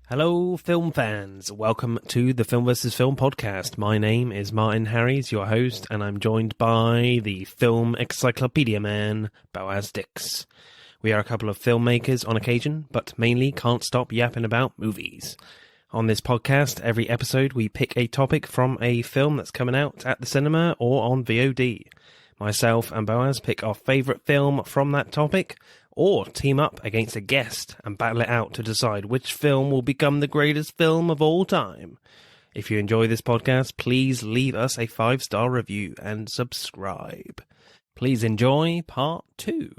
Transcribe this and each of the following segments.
Hello, film fans. Welcome to the Film vs. Film podcast. My name is Martin Harries, your host, and I'm joined by the film encyclopedia man, Boaz Dix. We are a couple of filmmakers on occasion, but mainly can't stop yapping about movies. On this podcast, every episode we pick a topic from a film that's coming out at the cinema or on VOD. Myself and Boaz pick our favourite film from that topic, or team up against a guest and battle it out to decide which film will become the greatest film of all time. If you enjoy this podcast, please leave us a 5-star review and subscribe. Please enjoy part 2.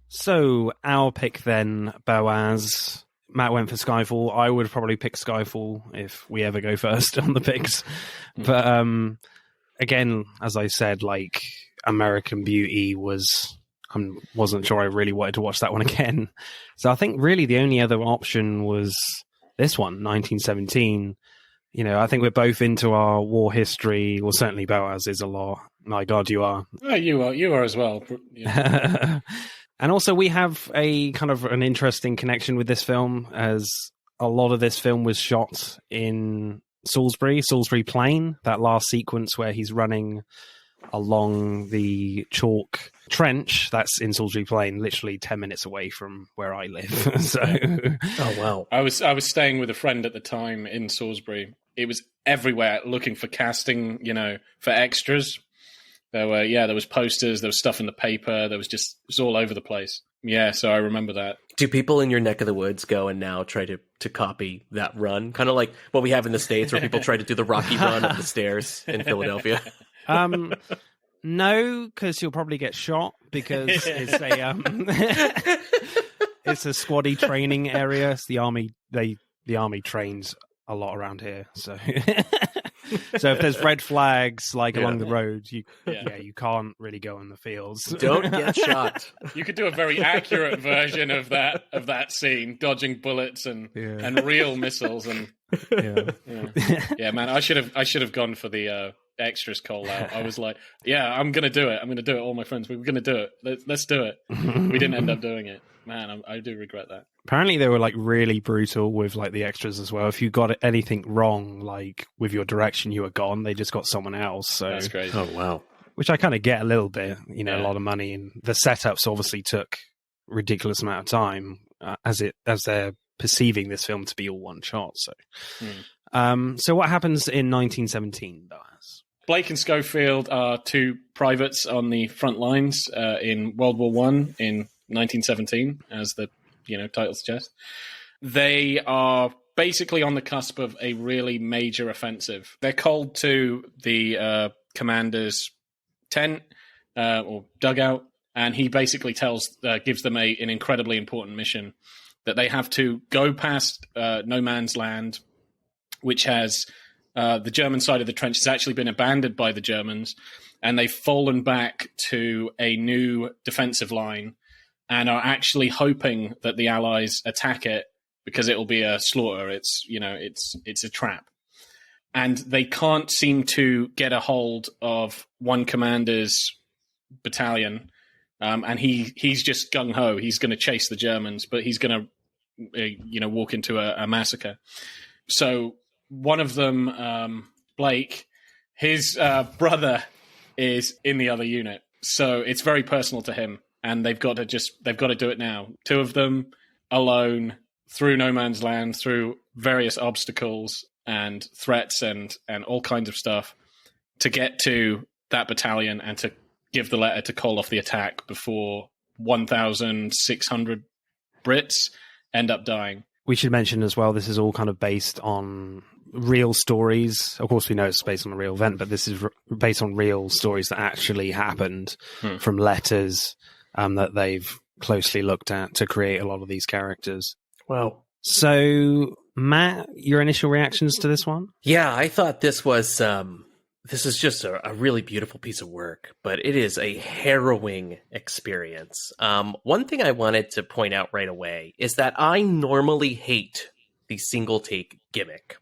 So, our pick then, Boaz. Matt went for Skyfall. I would probably pick Skyfall if we ever go first on the picks. But, again, as I said, like, American Beauty wasn't sure I really wanted to watch that one again. So I think really the only other option was this one, 1917. You know, I think we're both into our war history. Well, certainly Boaz is a lot. My God, you are. Oh, you are as well. Yeah. And also we have a kind of an interesting connection with this film, as a lot of this film was shot in Salisbury Plain, that last sequence where he's running along the chalk trench, that's in Salisbury Plain, literally 10 minutes away from where I live. So, oh wow! I was staying with a friend at the time in Salisbury. It was everywhere, looking for casting, for extras. There was posters, there was stuff in the paper, it was all over the place. Yeah, so I remember that. Do people in your neck of the woods go and now try to copy that run? Kind of like what we have in the States where people try to do the Rocky run up the stairs in Philadelphia. No, because you'll probably get shot because it's a it's a squaddy training area. It's the army. The army trains a lot around here, so so if there's red flags along the road, you can't really go in the fields. Don't get shot. You could do a very accurate version of that scene, dodging bullets and real missiles and man. I should have gone for the extras call out. I was like, I'm gonna do it. All my friends, we were gonna do it. Let's do it. We didn't end up doing it. Man, I do regret that. Apparently they were really brutal with the extras as well. If you got anything wrong, with your direction, you were gone. They just got someone else. So that's crazy. Oh wow. Which I kind of get a little bit. A lot of money, and the setups obviously took a ridiculous amount of time as they're perceiving this film to be all one shot. So, so what happens in 1917, Boaz? Blake and Schofield are two privates on the front lines in World War I in 1917, as the title suggests. They are basically on the cusp of a really major offensive. They're called to the commander's tent or dugout, and he basically gives them an incredibly important mission that they have to go past no man's land, which has the German side of the trench has actually been abandoned by the Germans, and they've fallen back to a new defensive line and are actually hoping that the Allies attack it because it will be a slaughter. It's a trap. And they can't seem to get a hold of one commander's battalion. And he's just gung-ho. He's going to chase the Germans, but he's going to, walk into a massacre. So one of them, Blake, his brother is in the other unit. So it's very personal to him. And they've got to do it now. Two of them alone through no man's land, through various obstacles and threats and all kinds of stuff to get to that battalion and to give the letter to call off the attack before 1,600 Brits end up dying. We should mention as well, this is all kind of based on real stories. Of course, we know it's based on a real event, but this is based on real stories that actually happened from letters that they've closely looked at to create a lot of these characters. Wow. So, Matt, your initial reactions to this one? Yeah, I thought this was just a really beautiful piece of work, but it is a harrowing experience. One thing I wanted to point out right away is that I normally hate the single take gimmick.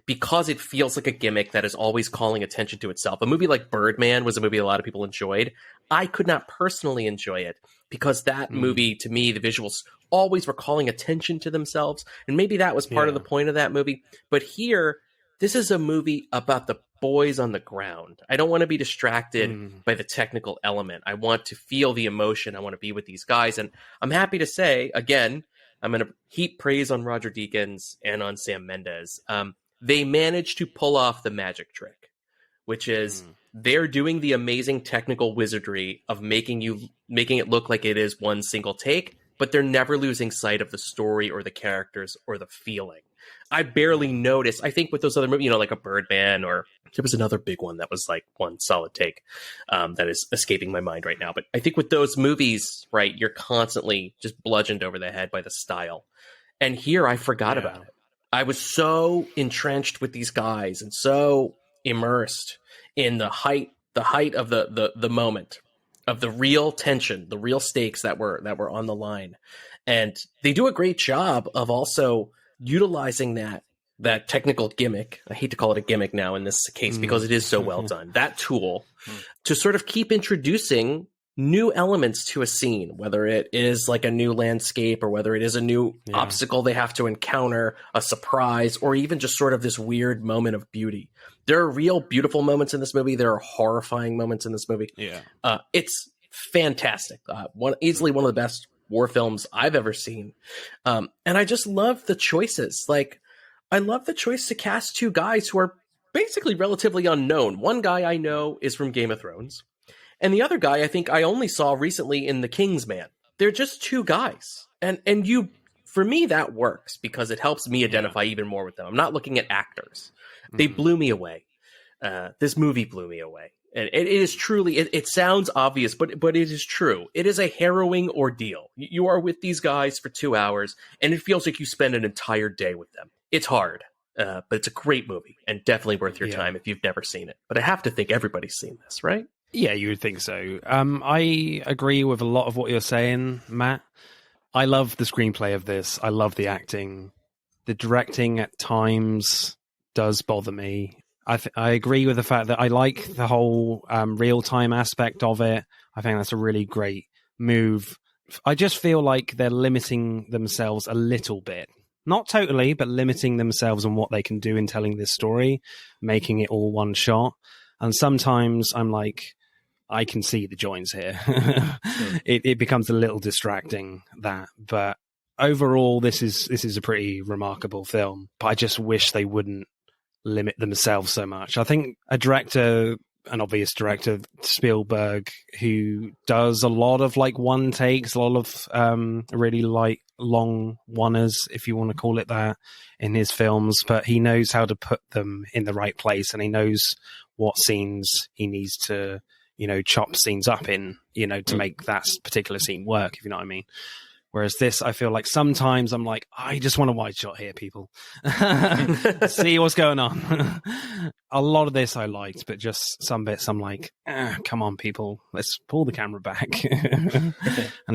because it feels like a gimmick that is always calling attention to itself. A movie like Birdman was a movie a lot of people enjoyed. I could not personally enjoy it because that movie, to me, the visuals always were calling attention to themselves. And maybe that was part of the point of that movie. But here, this is a movie about the boys on the ground. I don't want to be distracted by the technical element. I want to feel the emotion. I want to be with these guys. And I'm happy to say, again, I'm going to heap praise on Roger Deakins and on Sam Mendes. They managed to pull off the magic trick, which is they're doing the amazing technical wizardry of making it look like it is one single take, but they're never losing sight of the story or the characters or the feeling. I barely noticed. I think with those other movies, like a Birdman, or there was another big one that was like one solid take that is escaping my mind right now. But I think with those movies, right, you're constantly just bludgeoned over the head by the style. And here I forgot about it. I was so entrenched with these guys and so immersed in the height of the moment, of the real tension, the real stakes that were on the line. And they do a great job of also utilizing that technical gimmick. I hate to call it a gimmick now in this case because it is so well done. That tool to sort of keep introducing new elements to a scene, whether it is like a new landscape or whether it is a new obstacle they have to encounter, a surprise, or even just sort of this weird moment of beauty. There are real beautiful moments in this movie. There are horrifying moments in this movie. It's fantastic. Easily one of the best war films I've ever seen. And I just love the choices. Like, I love the choice to cast two guys who are basically relatively unknown. One guy I know is from Game of Thrones, and the other guy I think I only saw recently in The King's Man. They're just two guys. And for me, that works because it helps me identify even more with them. I'm not looking at actors. They blew me away. This movie blew me away. And it is truly, it sounds obvious, but it is true. It is a harrowing ordeal. You are with these guys for 2 hours, and it feels like you spend an entire day with them. It's hard, but it's a great movie, and definitely worth your time if you've never seen it. But I have to think everybody's seen this, right? Yeah, you would think so. I agree with a lot of what you're saying, Matt. I love the screenplay of this. I love the acting. The directing at times does bother me. I agree with the fact that I like the whole real-time aspect of it. I think that's a really great move. I just feel like they're limiting themselves a little bit. Not totally, but limiting themselves on what they can do in telling this story, making it all one shot. And sometimes I'm like, I can see the joins here. It becomes a little distracting, that. But overall, this is a pretty remarkable film. But I just wish they wouldn't limit themselves so much. I think an obvious director, Spielberg, who does a lot of like one takes, a lot of really like long oneers, if you want to call it that, in his films, but he knows how to put them in the right place, and he knows what scenes he needs to, chop scenes up in, to make that particular scene work, if you know what I mean. Whereas this, I feel like sometimes I'm like, I just want a wide shot here, people. See what's going on. A lot of this I liked, but just some bits I'm like, come on, people. Let's pull the camera back. And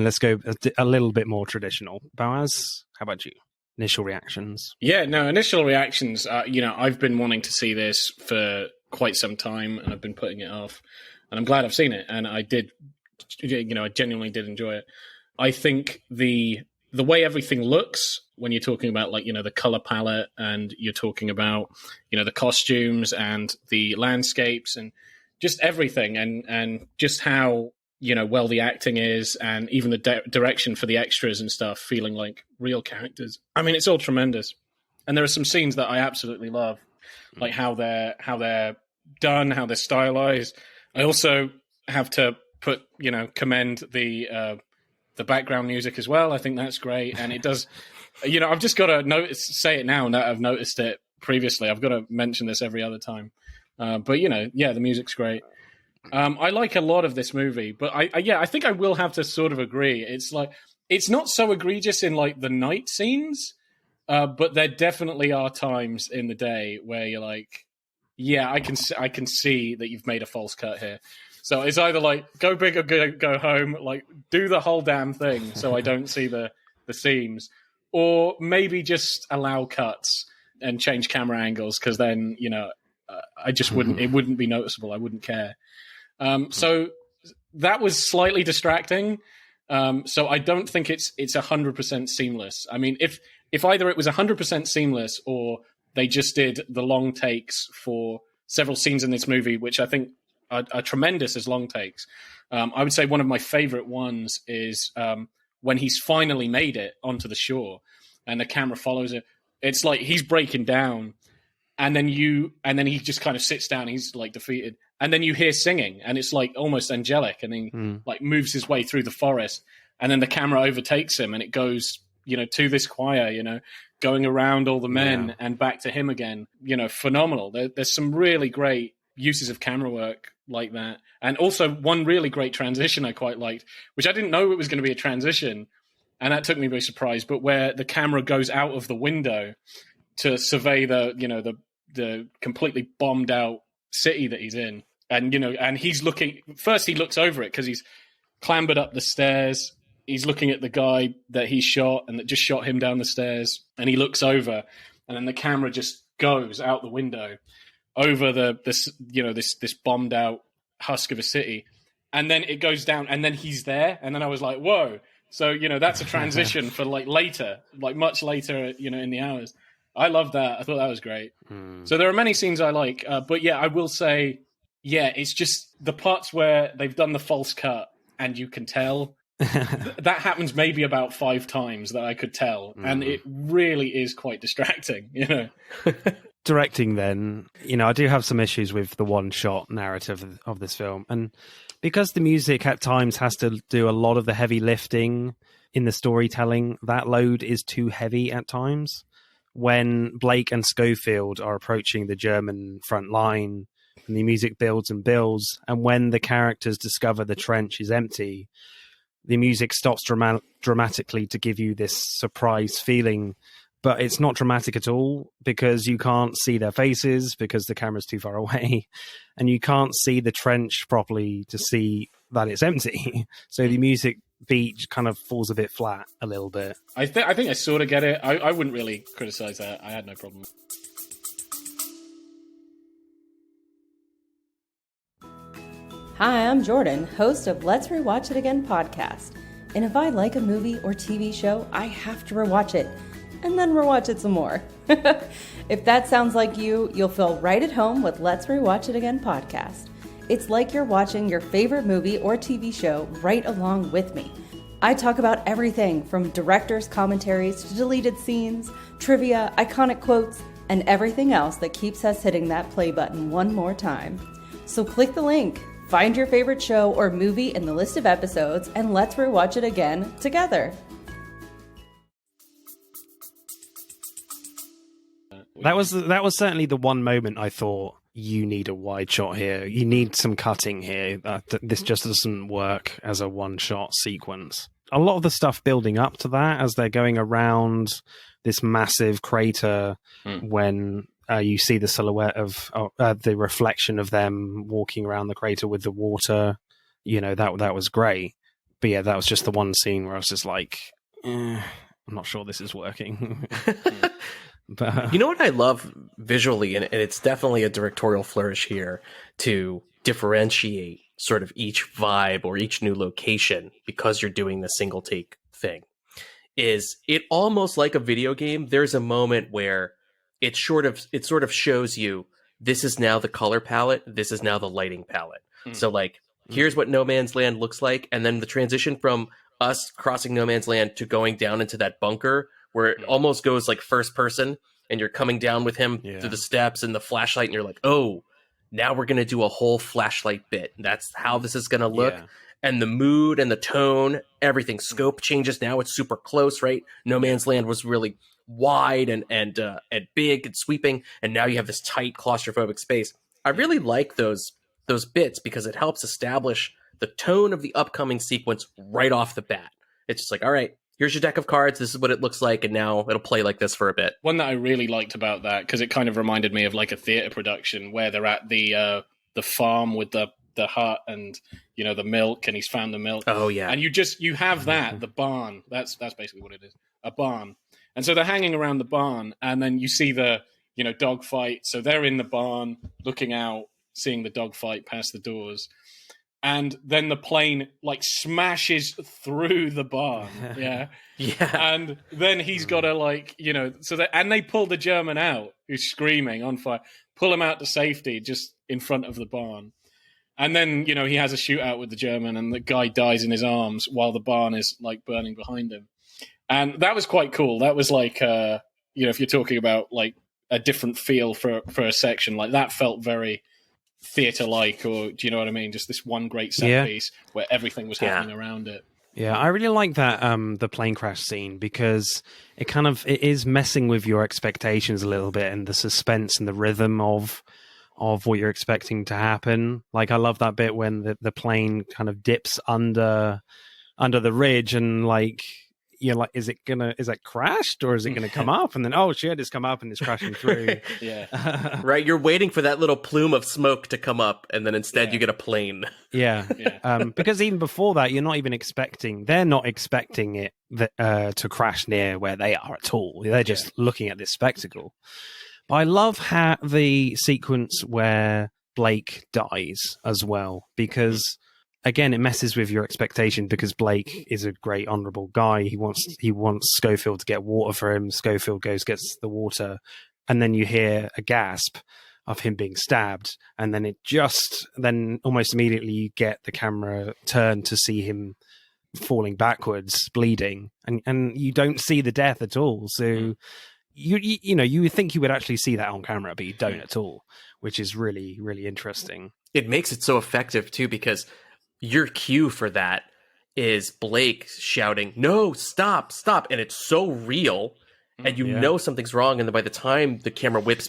let's go a little bit more traditional. Boaz, how about you? Initial reactions? Yeah, no, initial reactions. I've been wanting to see this for quite some time, and I've been putting it off. And I'm glad I've seen it. And I did, I genuinely did enjoy it. I think the way everything looks when you're talking about the color palette, and you're talking about the costumes and the landscapes and just everything, and just how well the acting is, and even the direction for the extras and stuff feeling like real characters. I mean, it's all tremendous. And there are some scenes that I absolutely love, like how they're done, how they're stylized. I also have to commend the background music as well. I think that's great. And it does, I've just got to say it now, and I've noticed it previously. I've got to mention this every other time. But the music's great. I like a lot of this movie, but I think I will have to sort of agree. It's like, it's not so egregious in like the night scenes, but there definitely are times in the day where you're like, yeah, I can see that you've made a false cut here. So it's either like go big or go home, like do the whole damn thing so I don't see the seams, or maybe just allow cuts and change camera angles, because then I just wouldn't. It wouldn't be noticeable. I wouldn't care. So that was slightly distracting. So I don't think it's 100% seamless. I mean, if either it was 100% seamless or they just did the long takes for several scenes in this movie, which I think are tremendous as long takes. I would say one of my favorite ones is when he's finally made it onto the shore and the camera follows it. It's like he's breaking down, and then he just kind of sits down. He's like defeated, and then you hear singing, and it's like almost angelic, and he like moves his way through the forest, and then the camera overtakes him, and it goes to this choir, going around all the men and back to him again. Phenomenal. There's some really great uses of camera work like that, and also one really great transition I quite liked, which I didn't know it was going to be a transition, and that took me by surprise. But where the camera goes out of the window to survey the completely bombed out city that he's in, and he's looking first. He looks over it because he's clambered up the stairs. He's looking at the guy that he shot and that just shot him down the stairs, and he looks over, and then the camera just goes out the window over this bombed out husk of a city, and then it goes down, and then he's there, and then I was like, whoa. So that's a transition for like later, like much later, in the hours. I love that. I thought that was great. So there are many scenes I like, but I will say, it's just the parts where they've done the false cut and you can tell. That happens maybe about 5 times that I could tell, and it really is quite distracting. Directing, then, I do have some issues with the one-shot narrative of this film, and because the music at times has to do a lot of the heavy lifting in the storytelling, that load is too heavy at times. When Blake and Schofield are approaching the German front line, and the music builds and builds, and when the characters discover the trench is empty, the music stops dramatically to give you this surprise feeling, but it's not dramatic at all because you can't see their faces because the camera's too far away, and you can't see the trench properly to see that it's empty. So the music beat kind of falls a bit flat a little bit. I think I sort of get it. I wouldn't really criticize that. I had no problem. Hi, I'm Jordan, host of Let's Rewatch It Again podcast. And if I like a movie or TV show, I have to rewatch it, and then rewatch it some more. If that sounds like you, you'll feel right at home with Let's Rewatch It Again podcast. It's like you're watching your favorite movie or TV show right along with me. I talk about everything from director's commentaries to deleted scenes, trivia, iconic quotes, and everything else that keeps us hitting that play button one more time. So click the link. Find your favorite show or movie in the list of episodes, and let's rewatch it again together. That was certainly the one moment I thought, you need a wide shot here. You need some cutting here. This just doesn't work as a one-shot sequence. A lot of the stuff building up to that, as they're going around this massive crater, when you see the silhouette of the reflection of them walking around the crater with the water, that was great. But that was just the one scene where I was just like, I'm not sure this is working. But you know what I love visually, and it's definitely a directorial flourish here to differentiate sort of each vibe or each new location because you're doing the single take thing, is it almost like a video game. There's a moment where it sort of shows you, this is now the color palette, this is now the lighting palette. So like, here's what No Man's Land looks like, and then the transition from us crossing No Man's Land to going down into that bunker where it almost goes like first person, and you're coming down with him through the steps and the flashlight, and you're like, oh, now we're going to do a whole flashlight bit. That's how this is going to look. Yeah. And the mood and the tone, everything. Scope changes. Now it's super close, right? No Man's Land was really wide and big and sweeping, and now you have this tight claustrophobic space. I really like those bits because it helps establish the tone of the upcoming sequence right off the bat. It's just like, all right, here's your deck of cards, this is what it looks like, and now it'll play like this for a bit. One that I really liked about that, because it kind of reminded me of like a theater production where they're at the farm with the hut and the milk, and he's found the milk. Oh yeah. And you have that, the barn. That's basically what it is. A barn. And so they're hanging around the barn, and then you see the, dog fight. So they're in the barn looking out, seeing the dog fight past the doors. And then the plane like smashes through the barn. Yeah. Yeah. And then he's got to and they pull the German out who's screaming on fire, pull him out to safety just in front of the barn. And then, he has a shootout with the German and the guy dies in his arms while the barn is like burning behind him. And that was quite cool. That was like, if you're talking about like a different feel for a section, like that felt very theater-like, or do you know what I mean? Just this one great set piece where everything was happening around it. Yeah, I really like that the plane crash scene, because it is messing with your expectations a little bit, and the suspense and the rhythm of what you're expecting to happen. Like, I love that bit when the plane kind of dips under the ridge, and like, you're like, is that crashed, or is it gonna come up? And then, oh shit, it's come up and it's crashing through. Yeah. Right, you're waiting for that little plume of smoke to come up, and then instead you get a plane. Yeah. Because even before that, they're not expecting it to crash near where they are at all. They're just looking at this spectacle. But I love the sequence where Blake dies as well, because again, it messes with your expectation, because Blake is a great, honourable guy. He wants Schofield to get water for him. Schofield gets the water, and then you hear a gasp of him being stabbed, and then almost immediately you get the camera turn to see him falling backwards, bleeding, and you don't see the death at all. So you would think you would actually see that on camera, but you don't at all, which is really, really interesting. It makes it so effective too, because your cue for that is Blake shouting, "No, stop, stop." And it's so real, and you know something's wrong. And then by the time the camera whip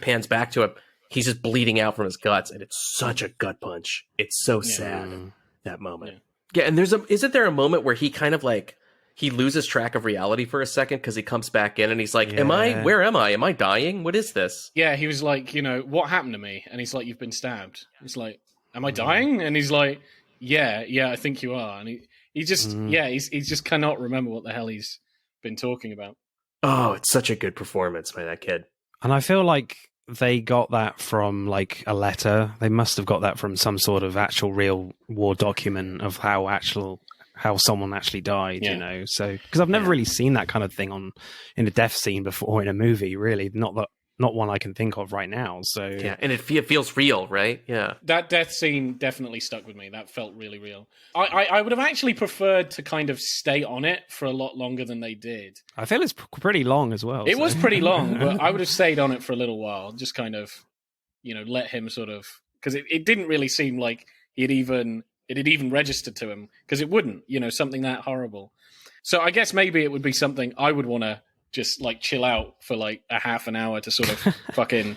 pans back to him, he's just bleeding out from his guts. And it's such a gut punch. It's so sad, that moment. Yeah. And isn't there a moment where he kind of like, he loses track of reality for a second, because he comes back in and he's like, where am I? Am I dying? What is this? Yeah, he was like, what happened to me? And he's like, you've been stabbed. He's like, am I dying? And he's like, yeah, I think you are. And he just, he just cannot remember what the hell he's been talking about. Oh, it's such a good performance by that kid. And I feel like they got that from like a letter. They must have got that from some sort of actual real war document of how someone actually died, So, because I've never really seen that kind of thing in a death scene before in a movie, really. Not one I can think of right now. So yeah, and it feels real, right? Yeah, that death scene definitely stuck with me. That felt really real. I would have actually preferred to kind of stay on it for a lot longer than they did. I feel it's pretty long as well. It was pretty long, but I would have stayed on it for a little while, just kind of, let him sort of, because it didn't really seem like it had even registered to him, because it wouldn't, something that horrible. So I guess maybe it would be something I would want to just like chill out for like a half an hour to sort of fucking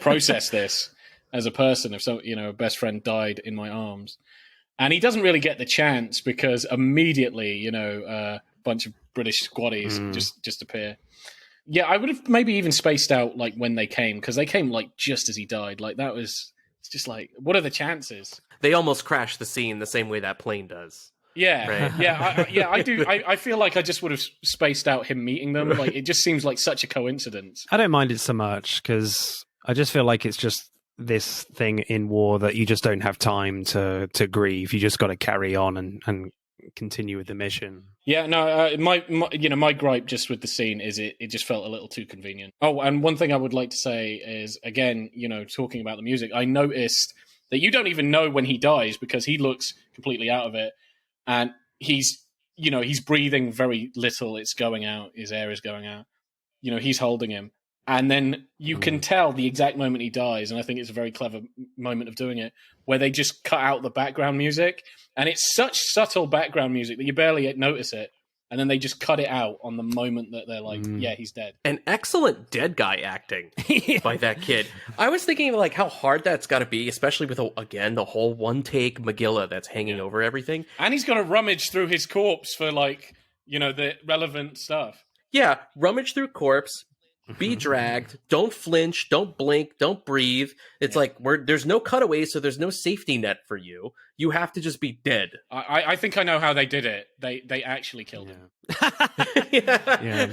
process this as a person. If a best friend died in my arms, and he doesn't really get the chance, because immediately, a bunch of British squaddies just appear. Yeah, I would have maybe even spaced out like when they came, because they came like just as he died. Like it's just like, what are the chances? They almost crash the scene the same way that plane does. Yeah, right. I do. I feel like I just would have spaced out him meeting them. Like, it just seems like such a coincidence. I don't mind it so much, because I just feel like it's just this thing in war that you just don't have time to grieve. You just got to carry on and continue with the mission. Yeah, no, my gripe just with the scene is it just felt a little too convenient. Oh, and one thing I would like to say is, again, talking about the music, I noticed that you don't even know when he dies, because he looks completely out of it. And he's breathing very little. It's going out. His air is going out. He's holding him. And then you can tell the exact moment he dies. And I think it's a very clever moment of doing it, where they just cut out the background music. And it's such subtle background music that you barely notice it. And then they just cut it out on the moment that they're like, yeah, he's dead. An excellent dead guy acting by that kid. I was thinking like how hard that's got to be, especially with, again, the whole one-take Megillah that's hanging over everything. And he's got to rummage through his corpse for like, the relevant stuff. Yeah, rummage through corpse, be dragged, don't flinch, don't blink, don't breathe. It's like there's no cutaways, so there's no safety net for you. You have to just be dead. I think I know how they did it. They actually killed him. Yeah.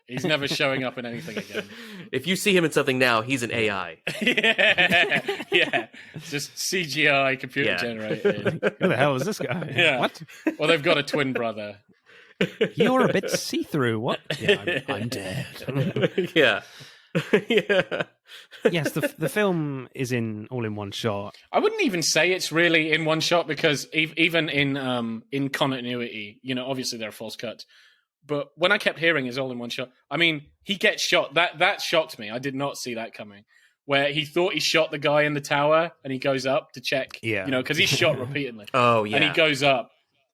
He's never showing up in anything again. If you see him in something now, he's an AI. yeah. Just CGI computer generated. Who the hell is this guy? Yeah. What? Well, they've got a twin brother. You're a bit see-through. What? Yeah, I'm dead. Yeah. Yeah. Yes, the film is all in one shot. I wouldn't even say it's really in one shot because even in continuity, obviously there are false cuts. But when I kept hearing it's all in one shot, I mean, he gets shot. That shocked me. I did not see that coming. Where he thought he shot the guy in the tower and he goes up to check, because he's shot repeatedly. Oh, yeah. And he goes up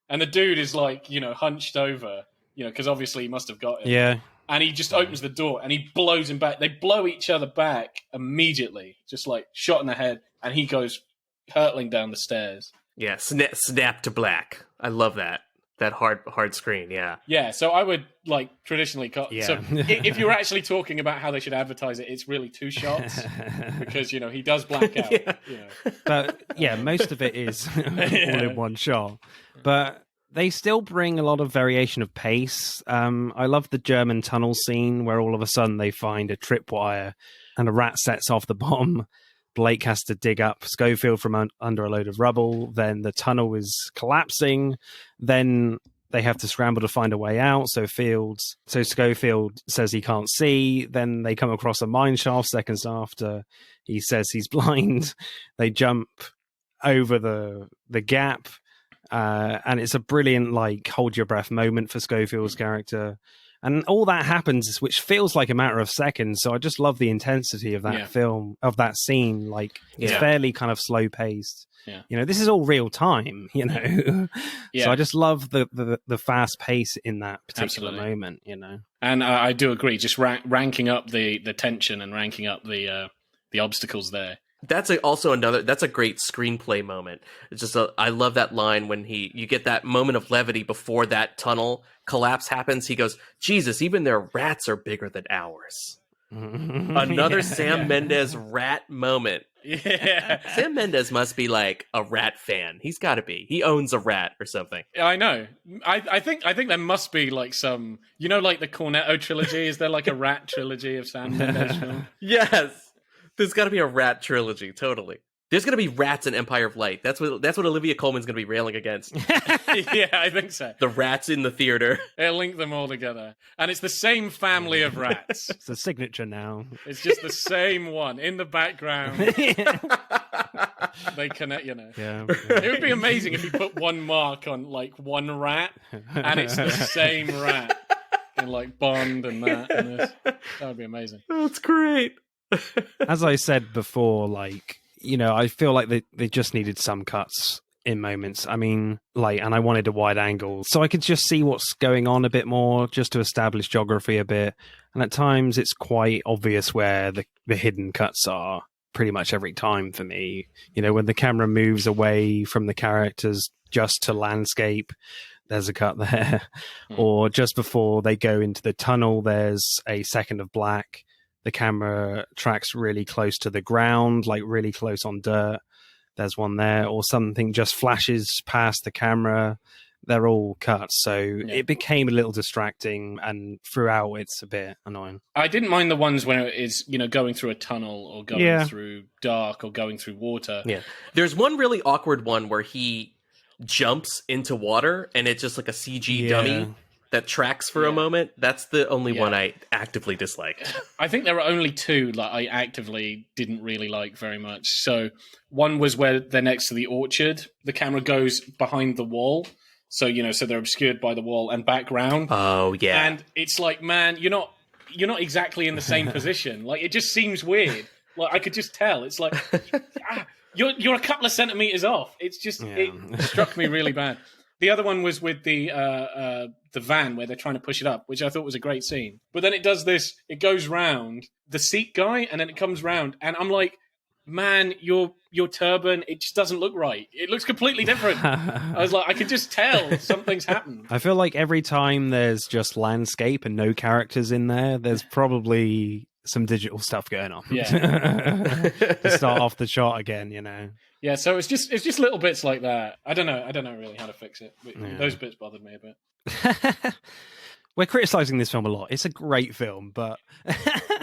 and the dude is like, hunched over, because obviously he must have got him. Yeah. And he just opens the door and he blows him back. They blow each other back immediately, just like shot in the head. And he goes hurtling down the stairs. Yeah, snap to black. I love that. That hard screen, yeah. Yeah, so I would traditionally Yeah. So if you're actually talking about how they should advertise it, it's really 2 shots because he does black out. Yeah. But yeah, most of it is all in one shot. But they still bring a lot of variation of pace. I love the German tunnel scene where all of a sudden they find a tripwire and a rat sets off the bomb. Blake has to dig up Schofield from under a load of rubble. Then the tunnel is collapsing. Then they have to scramble to find a way out. So Schofield says he can't see. Then they come across a mine shaft seconds after he says he's blind. They jump over the gap. And it's a brilliant, hold your breath moment for Schofield's character. And all that happens, which feels like a matter of seconds. So I just love the intensity of that film, of that scene. It's fairly kind of slow paced. Yeah. This is all real time, Yeah. So I just love the fast pace in that particular moment, And I do agree, just ranking up the tension and ranking up the obstacles there. That's that's a great screenplay moment. It's just I love that line when you get that moment of levity before that tunnel collapse happens. He goes, Jesus, even their rats are bigger than ours. Another Sam Mendes rat moment. Yeah. Sam Mendes must be a rat fan. He's got to be. He owns a rat or something. I know. I think there must be some, the Cornetto trilogy. Is there a rat trilogy of Sam Mendes films? Yes. There's got to be a rat trilogy, totally. There's going to be rats in Empire of Light. That's what Olivia Colman's going to be railing against. Yeah, I think so. The rats in the theater. They'll link them all together. And it's the same family of rats. It's a signature now. It's just the same one in the background. They connect, Yeah. It would be amazing if you put one mark on, one rat, and it's the same rat. And, Bond and that and this. That would be amazing. That's great. As I said before, I feel like they just needed some cuts in moments. I mean, and I wanted a wide angle so I could just see what's going on a bit more, just to establish geography a bit. And at times it's quite obvious where the hidden cuts are pretty much every time for me. When the camera moves away from the characters just to landscape, there's a cut there. Or just before they go into the tunnel, there's a second of black. The camera tracks really close to the ground, really close on dirt. There's one there. Or something just flashes past the camera. They're all cut. So it became a little distracting. And throughout, it's a bit annoying. I didn't mind the ones when it is, going through a tunnel or going through dark or going through water. Yeah. There's one really awkward one where he jumps into water and it's just like a CG dummy that tracks for a moment. That's the only one I actively dislike. I think there are only 2 that I actively didn't really like very much. So one was where they're next to the orchard. The camera goes behind the wall. So, so they're obscured by the wall and background. Oh, yeah. And it's man, you're not exactly in the same position. It just seems weird. I could just tell. It's you're a couple of centimeters off. It's just, it struck me really bad. The other one was with the van where they're trying to push it up, which I thought was a great scene. But then it does this, it goes round the seat guy, and then it comes round, and I'm like, man, your turban, it just doesn't look right. It looks completely different. I was like, I could just tell something's happened. I feel like every time there's just landscape and no characters in there, there's probably some digital stuff going on. Yeah. To start off the shot again, you know. Yeah, so it's just little bits like that. I don't know really how to fix it. But those bits bothered me a bit. We're criticizing this film a lot. It's a great film, but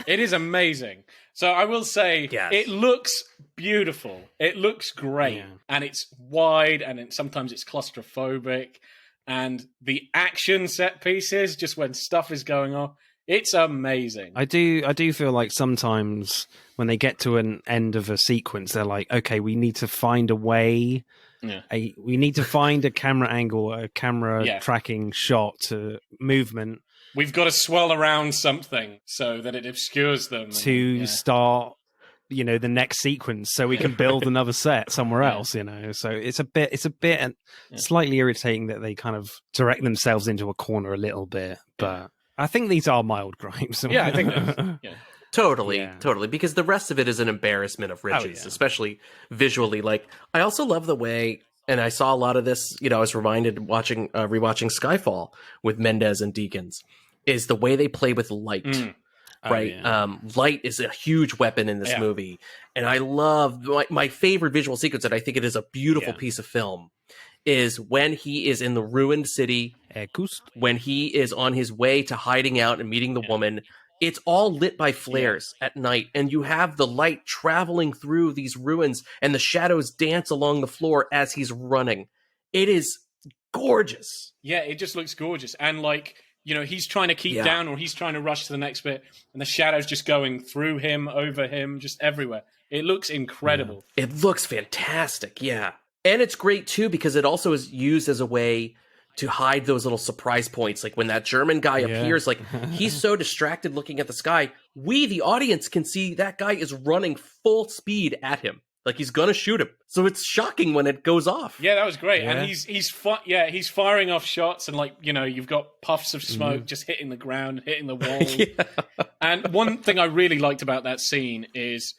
it is amazing. So I will say, It looks beautiful. It looks great, and it's wide, and sometimes it's claustrophobic. And the action set pieces, just when stuff is going on, it's amazing. I do feel like sometimes when they get to an end of a sequence, they're like, okay, we need to find a way. Yeah. We need to find a camera angle, a camera tracking shot to movement. We've got to swirl around something so that it obscures them. To start, the next sequence so we can build another set somewhere else, So it's a bit slightly irritating that they kind of direct themselves into a corner a little bit, but I think these are mild gripes. Yeah, I think those. Yeah. Totally, because the rest of it is an embarrassment of riches, especially visually. Like, I also love the way, and I saw a lot of this, I was reminded rewatching Skyfall with Mendes and Deakins, is the way they play with light. Right? Light is a huge weapon in this movie. And I love, my favorite visual sequence, and I think it is a beautiful piece of film, is when he is in the ruined city, when he is on his way to hiding out and meeting the woman. It's all lit by flares at night, and you have the light traveling through these ruins, and the shadows dance along the floor as he's running. It is gorgeous. Yeah, it just looks gorgeous. And he's trying to keep down, or he's trying to rush to the next bit, and the shadows just going through him, over him, just everywhere. It looks incredible. It looks fantastic, And it's great, too, because it also is used as a way to hide those little surprise points. Like when that German guy appears, like he's so distracted looking at the sky, we, the audience, can see that guy is running full speed at him. Like he's gonna shoot him. So it's shocking when it goes off. Yeah, that was great. Yeah. And he's firing off shots, and you've got puffs of smoke just hitting the ground, hitting the wall. And one thing I really liked about that scene is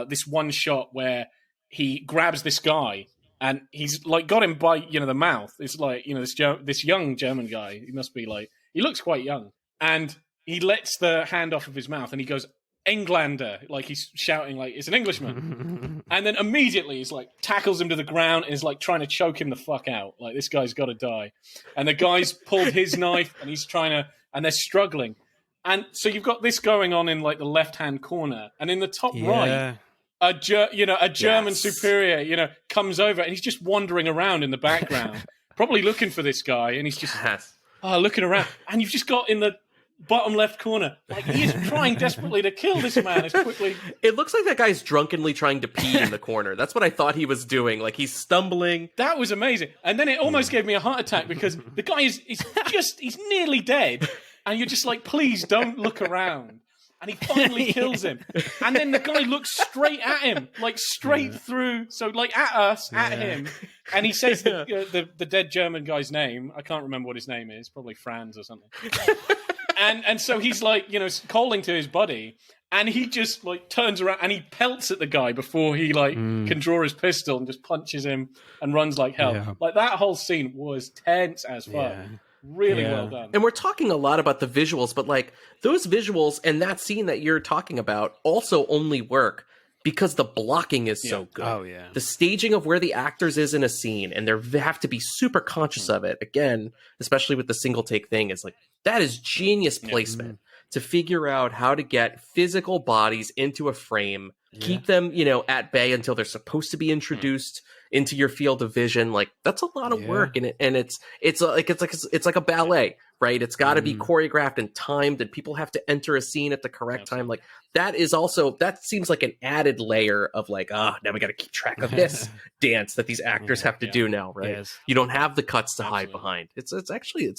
this one shot where he grabs this guy, and he's got him by the mouth. It's this young German guy. He must be he looks quite young, and he lets the hand off of his mouth, and he goes Englander, he's shouting it's an Englishman, and then immediately he's tackles him to the ground and is trying to choke him the fuck out. This guy's got to die, and the guy's pulled his knife, and he's trying to, and they're struggling, and so you've got this going on in the left hand corner, and in the top right. A German superior, comes over, and he's just wandering around in the background, probably looking for this guy, and he's just looking around. And you've just got in the bottom left corner, he is trying desperately to kill this man as quickly. It looks like that guy's drunkenly trying to pee in the corner. That's what I thought he was doing. He's stumbling. That was amazing. And then it almost gave me a heart attack because the guy he's nearly dead, and you're just please don't look around. And he finally kills him. And then the guy looks straight at him, straight through. So, at us, at him. And he says the dead German guy's name. I can't remember what his name is. Probably Franz or something. and so he's calling to his buddy. And he just turns around and he pelts at the guy before he can draw his pistol and just punches him and runs like hell. Yeah. That whole scene was tense as fuck. Yeah. Really well done. And we're talking a lot about the visuals, but those visuals and that scene that you're talking about also only work because the blocking is so good. Oh, yeah. The staging of where the actors is in a scene, and they have to be super conscious of it. Again, especially with the single take thing, is that is genius placement to figure out how to get physical bodies into a frame, keep them, at bay until they're supposed to be introduced into your field of vision. That's a lot of work, and it's like a ballet, right? It's got to be choreographed and timed, and people have to enter a scene at the correct time. That seems like an added layer of now we got to keep track of this dance that these actors have to do now, right? Yes. You don't have the cuts to hide behind. It's actually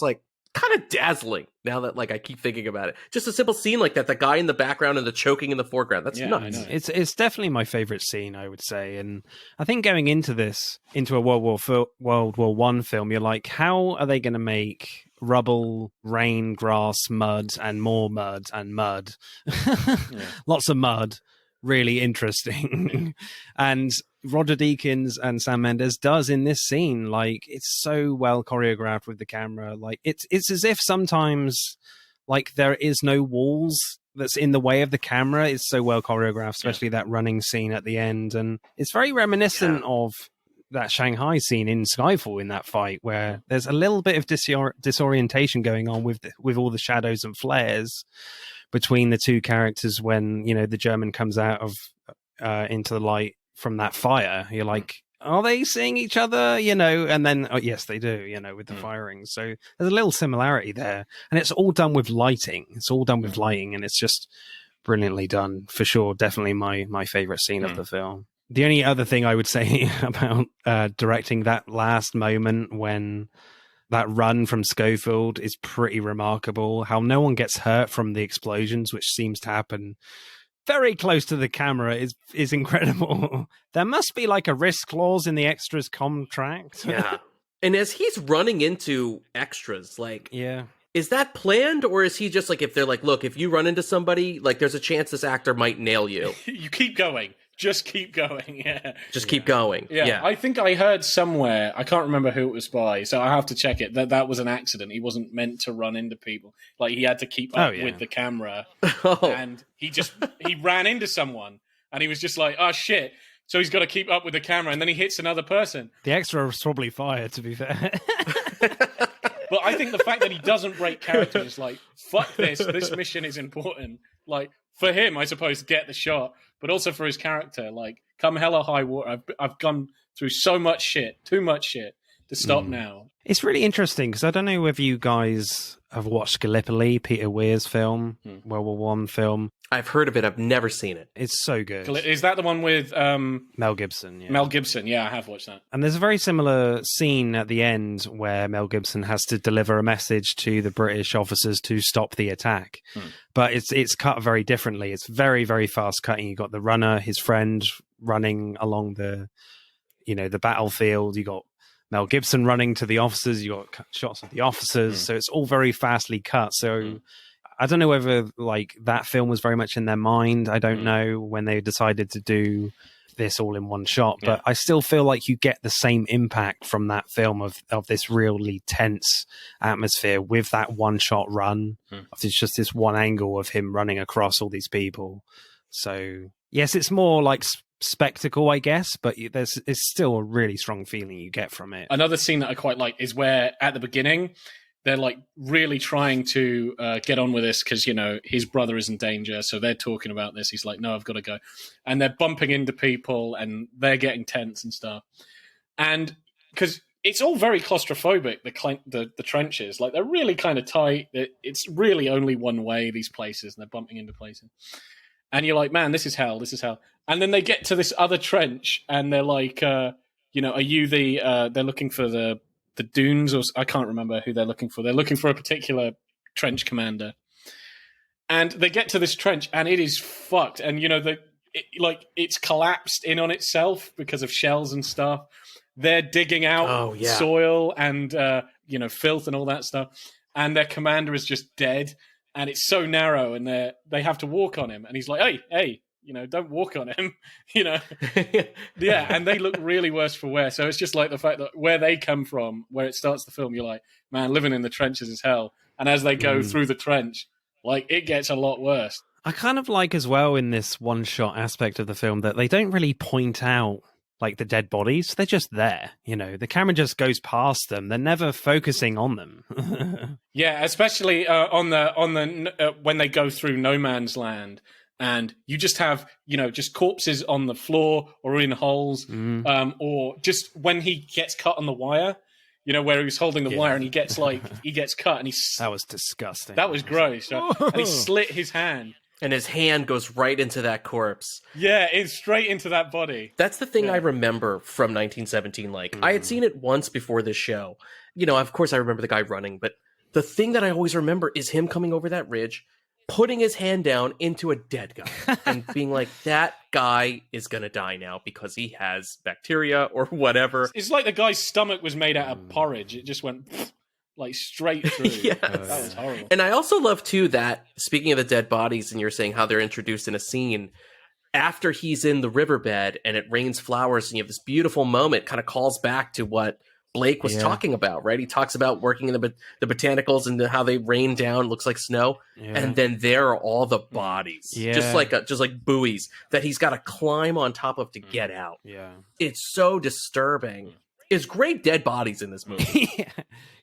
kind of dazzling now that I keep thinking about it. Just a simple scene like that, the guy in the background and the choking in the foreground. That's nuts. It's definitely my favorite scene, I would say. And I think going into a World War One film, you're how are they going to make rubble, rain, grass, mud, and more mud and mud? Lots of mud really interesting. And Roger Deakins and Sam Mendes does in this scene. Like, it's so well choreographed with the camera. Like, it's as if sometimes, like, there is no walls that's in the way of the camera. It's so well choreographed, especially that running scene at the end. And it's very reminiscent of that Shanghai scene in Skyfall in that fight, where there's a little bit of disorientation going on with all the shadows and flares between the two characters when, you know, the German comes out of into the light from that fire. You're like, are they seeing each other? You know, and then, oh, yes, they do, you know, with the firing. So there's a little similarity there. And it's all done with lighting. It's all done with lighting, and it's just brilliantly done, for sure. Definitely my favorite scene of the film. The only other thing I would say about directing that last moment when that run from Schofield is pretty remarkable. How no one gets hurt from the explosions, which seems to happen very close to the camera, is incredible. There must be like a risk clause in the extras contract. Yeah. And as he's running into extras, like, yeah. Is that planned, or is he just like, if they're like, look, if you run into somebody, like, there's a chance this actor might nail you. You keep going. Just keep going, yeah. Just keep going. Yeah. I think I heard somewhere, I can't remember who it was by, so I have to check it, that was an accident. He wasn't meant to run into people. Like, he had to keep up with the camera. And he ran into someone, and he was just like, oh, shit. So he's got to keep up with the camera, and then he hits another person. The extra was probably fired, to be fair. But I think the fact that he doesn't break character is like, fuck this mission is important. Like, for him, I suppose, get the shot, but also for his character, like, come hell or high water, I've gone through so much shit, too much shit, to stop now. It's really interesting, because I don't know whether you guys have watched Gallipoli, Peter Weir's film, World War One film. I've heard of it, I've never seen it. It's so good. Is that the one with... Mel Gibson, yeah. Mel Gibson, yeah, I have watched that. And there's a very similar scene at the end where Mel Gibson has to deliver a message to the British officers to stop the attack. But it's cut very differently. It's very, very fast cutting. You got the runner, his friend running along the battlefield. You got Mel Gibson running to the officers. You got shots of the officers. So it's all very fastly cut. So I don't know whether like that film was very much in their mind. I don't know when they decided to do this all in one shot, but I still feel like you get the same impact from that film of this really tense atmosphere with that one shot run. It's just this one angle of him running across all these people. So yes, it's more like spectacle, I guess, but it's still a really strong feeling you get from it. Another scene that I quite like is where at the beginning they're like really trying to get on with this because, you know, his brother is in danger. So they're talking about this. He's like, no, I've got to go. And they're bumping into people and they're getting tense and stuff. And because it's all very claustrophobic, the trenches, like they're really kind of tight. It's really only one way, these places, and they're bumping into places. And you're like, man, this is hell. This is hell. And then they get to this other trench and they're like, are you they're looking for the dunes, or I can't remember who they're looking for. They're looking for a particular trench commander. And they get to this trench and it is fucked. And, you know, it's collapsed in on itself because of shells and stuff. They're digging out soil and, filth and all that stuff. And their commander is just dead. And it's so narrow and they have to walk on him. And he's like, hey, don't walk on him, Yeah, and they look really worse for wear. So it's just like the fact that where they come from, where it starts the film, you're like, man, living in the trenches is hell. And as they go through the trench, like, it gets a lot worse. I kind of like as well in this one-shot aspect of the film that they don't really point out, like, the dead bodies. They're just there, the camera just goes past them. They're never focusing on them. Yeah, especially on the when they go through no man's land. And you just have, just corpses on the floor or in holes, or just when he gets cut on the wire, where he was holding the wire and he gets cut and that was disgusting. That was gross. Right? And he slit his hand. And his hand goes right into that corpse. Yeah, it's straight into that body. That's the thing I remember from 1917. Like, I had seen it once before this show. Of course I remember the guy running, but the thing that I always remember is him coming over that ridge, putting his hand down into a dead guy and being like, that guy is going to die now because he has bacteria or whatever. It's like the guy's stomach was made out of porridge. It just went like straight through. Yes. That was horrible. And I also love, too, that speaking of the dead bodies and you're saying how they're introduced in a scene, after he's in the riverbed and it rains flowers and you have this beautiful moment, kind of calls back to what Blake was talking about, right? He talks about working in the botanicals and how they rain down, looks like snow, and then there are all the bodies, just like buoys that he's got to climb on top of to get out. Yeah, it's so disturbing. It's great dead bodies in this movie.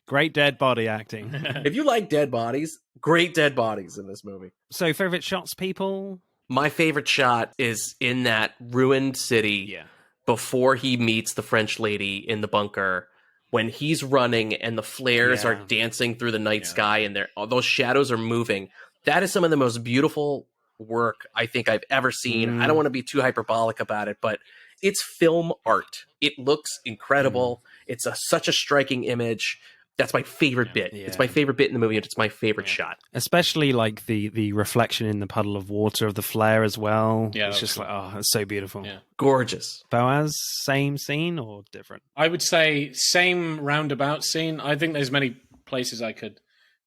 Great dead body acting. If you like dead bodies, great dead bodies in this movie. So, favorite shots, people? My favorite shot is in that ruined city before he meets the French lady in the bunker. When he's running and the flares are dancing through the night sky and those shadows are moving, that is some of the most beautiful work I think I've ever seen. I don't want to be too hyperbolic about it, but it's film art. It looks incredible. It's such a striking image. That's my favorite bit. Yeah. It's my favorite bit in the movie, and it's my favorite shot. Especially like the reflection in the puddle of water of the flare as well. Yeah, it's just cool. like, oh, it's so beautiful. Yeah. Gorgeous. Boaz, same scene or different? I would say same roundabout scene. I think there's many places I could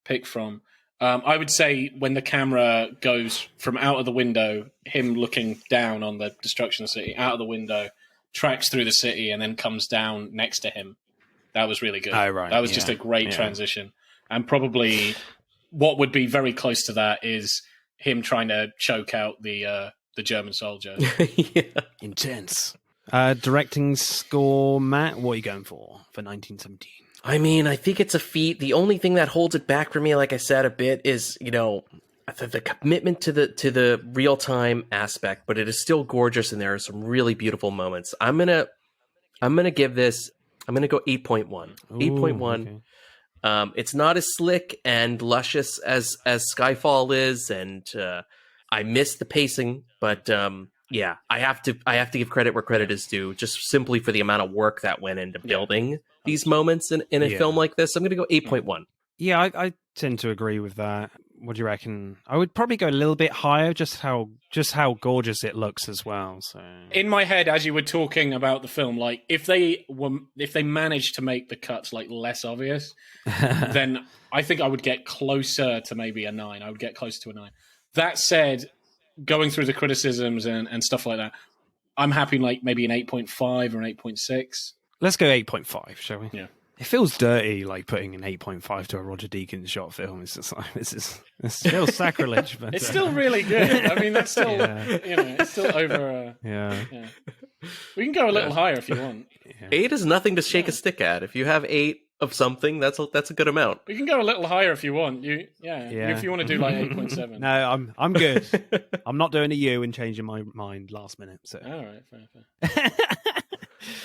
pick from. I would say when the camera goes from out of the window, him looking down on the destruction of the city, out of the window, tracks through the city, and then comes down next to him. That was really good. Oh, right. That was just a great transition. And probably what would be very close to that is him trying to choke out the German soldier. Intense. Directing score, Matt, what are you going for 1917? I mean, I think it's a feat. The only thing that holds it back for me, like I said, a bit is, the commitment to the real time aspect, but it is still gorgeous and there are some really beautiful moments. I'm gonna give this. I'm going to go 8.1. 8.1. Okay. It's not as slick and luscious as Skyfall is, and I miss the pacing, but I have to give credit where credit is due, just simply for the amount of work that went into building these moments in a film like this. I'm going to go 8.1. Yeah, I tend to agree with that. What do you reckon? I would probably go a little bit higher, just how gorgeous it looks as well. So in my head, as you were talking about the film, like if they managed to make the cuts like less obvious, then I think I would get closer to maybe a 9. I would get closer to a 9. That said, going through the criticisms and stuff like that, I'm happy like maybe an 8.5 or an 8.6. Let's go 8.5, shall we? Yeah. It feels dirty, like putting an 8.5 to a Roger Deakins shot film. It's just like it's still sacrilege, but it's still really good. I mean, that's still it's still over. Yeah. We can go a little higher if you want. Yeah. 8 is nothing to shake a stick at. If you have 8 of something, that's a good amount. We can go a little higher if you want. If you want to do like 8.7. No, I'm good. I'm not doing a U and changing my mind last minute. So all right, fair.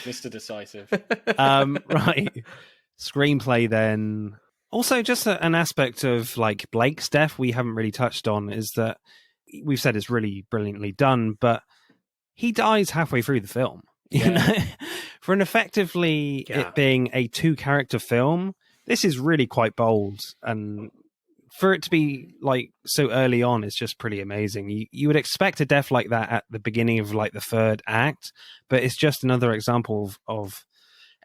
Mr. Decisive. Right. Screenplay then. Also, just an aspect of like Blake's death we haven't really touched on is that we've said it's really brilliantly done, but he dies halfway through the film. You know, for an effectively it being a 2-character film, this is really quite bold, and for it to be like so early on is just pretty amazing. You would expect a death like that at the beginning of like the 3rd act, but it's just another example of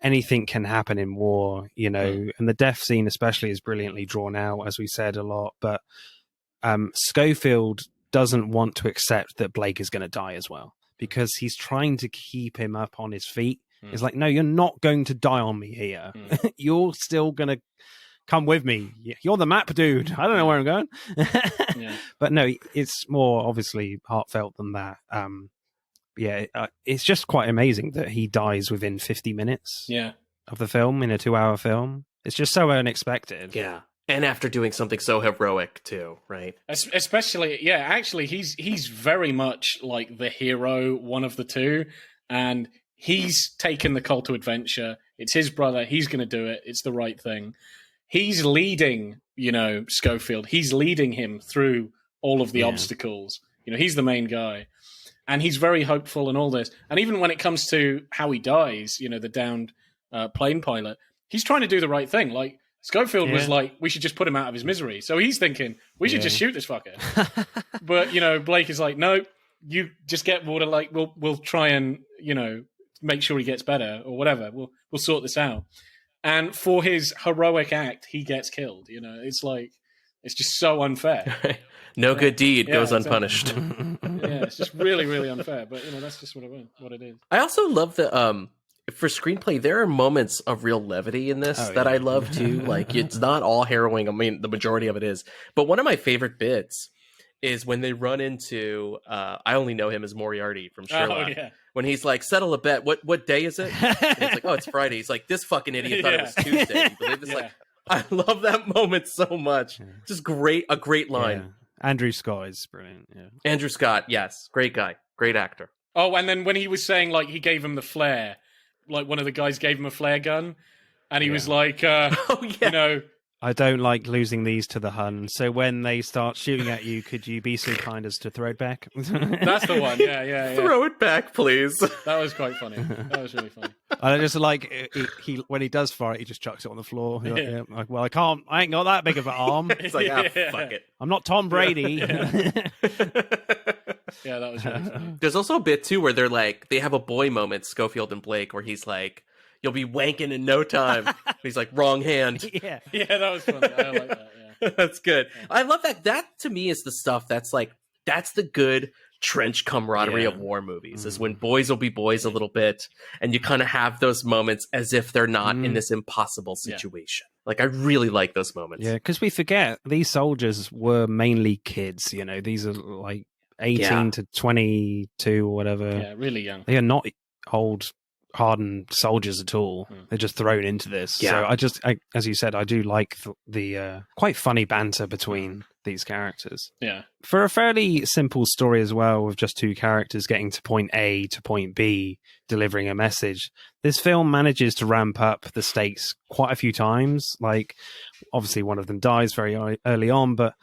anything can happen in war, and the death scene especially is brilliantly drawn out, as we said a lot, but Schofield doesn't want to accept that Blake is going to die as well, because he's trying to keep him up on his feet. It's like, no, you're not going to die on me here. You're still going to come with me. You're the map dude. I don't know where I'm going. But no, it's more obviously heartfelt than that. It's just quite amazing that he dies within 50 minutes of the film in a 2-hour film. It's just so unexpected. Yeah. And after doing something so heroic too, right? Especially, actually, he's very much like the hero, one of the two, and he's taken the call to adventure. It's his brother. He's going to do it. It's the right thing. He's leading, Schofield. He's leading him through all of the obstacles. He's the main guy. And he's very hopeful and all this. And even when it comes to how he dies, the downed plane pilot, he's trying to do the right thing. Like, Schofield was like, we should just put him out of his misery. So he's thinking, we should just shoot this fucker. But, Blake is like, no, you just get water. Like, we'll try and, make sure he gets better or whatever. We'll sort this out. And for his heroic act, he gets killed. It's like, it's just so unfair. No good deed goes exactly. unpunished. Yeah, it's just really, really unfair. But that's just what it is. I also love the for screenplay, there are moments of real levity in this that I love too. Like, it's not all harrowing. I mean, the majority of it is. But one of my favorite bits is when they run into I only know him as Moriarty from Sherlock. Oh, yeah. When he's like, settle a bet. What day is it? And he's like, oh, it's Friday. He's like, this fucking idiot thought it was Tuesday. You believe this? Yeah. Like, I love that moment so much. Just a great line. Yeah. Andrew Scott is brilliant. Yeah. Andrew Scott, yes, great guy, great actor. Oh, and then when he was saying, like, he gave him the flare, like one of the guys gave him a flare gun, and he was like, oh yeah, I don't like losing these to the Hun, so when they start shooting at you, could you be so kind as to throw it back? That's the one. Yeah. Throw it back, please. That was quite funny. That was really funny. I just like he when he does fire it, he just chucks it on the floor. Like, well, I ain't got that big of an arm. It's like, fuck it. I'm not Tom Brady. Yeah, that was really funny. There's also a bit too where they have a boy moment, Schofield and Blake, where he's like, "You'll be wanking in no time." He's like, "Wrong hand." Yeah, that was funny. I like that. Yeah, that's good. Yeah. I love that. That to me is the stuff that's the good trench camaraderie of war movies. Is when boys will be boys a little bit, and you kind of have those moments as if they're not in this impossible situation. Like, I really like those moments. Yeah, because we forget these soldiers were mainly kids. These are like 18 to 22 or whatever. Yeah, really young. They are not old, hardened soldiers at all. They're just thrown into this. Yeah. So as you said, I do like the quite funny banter between these characters. Yeah. For a fairly simple story as well, with just two characters getting to point A to point B, delivering a message, this film manages to ramp up the stakes quite a few times. Like, obviously one of them dies very early on, but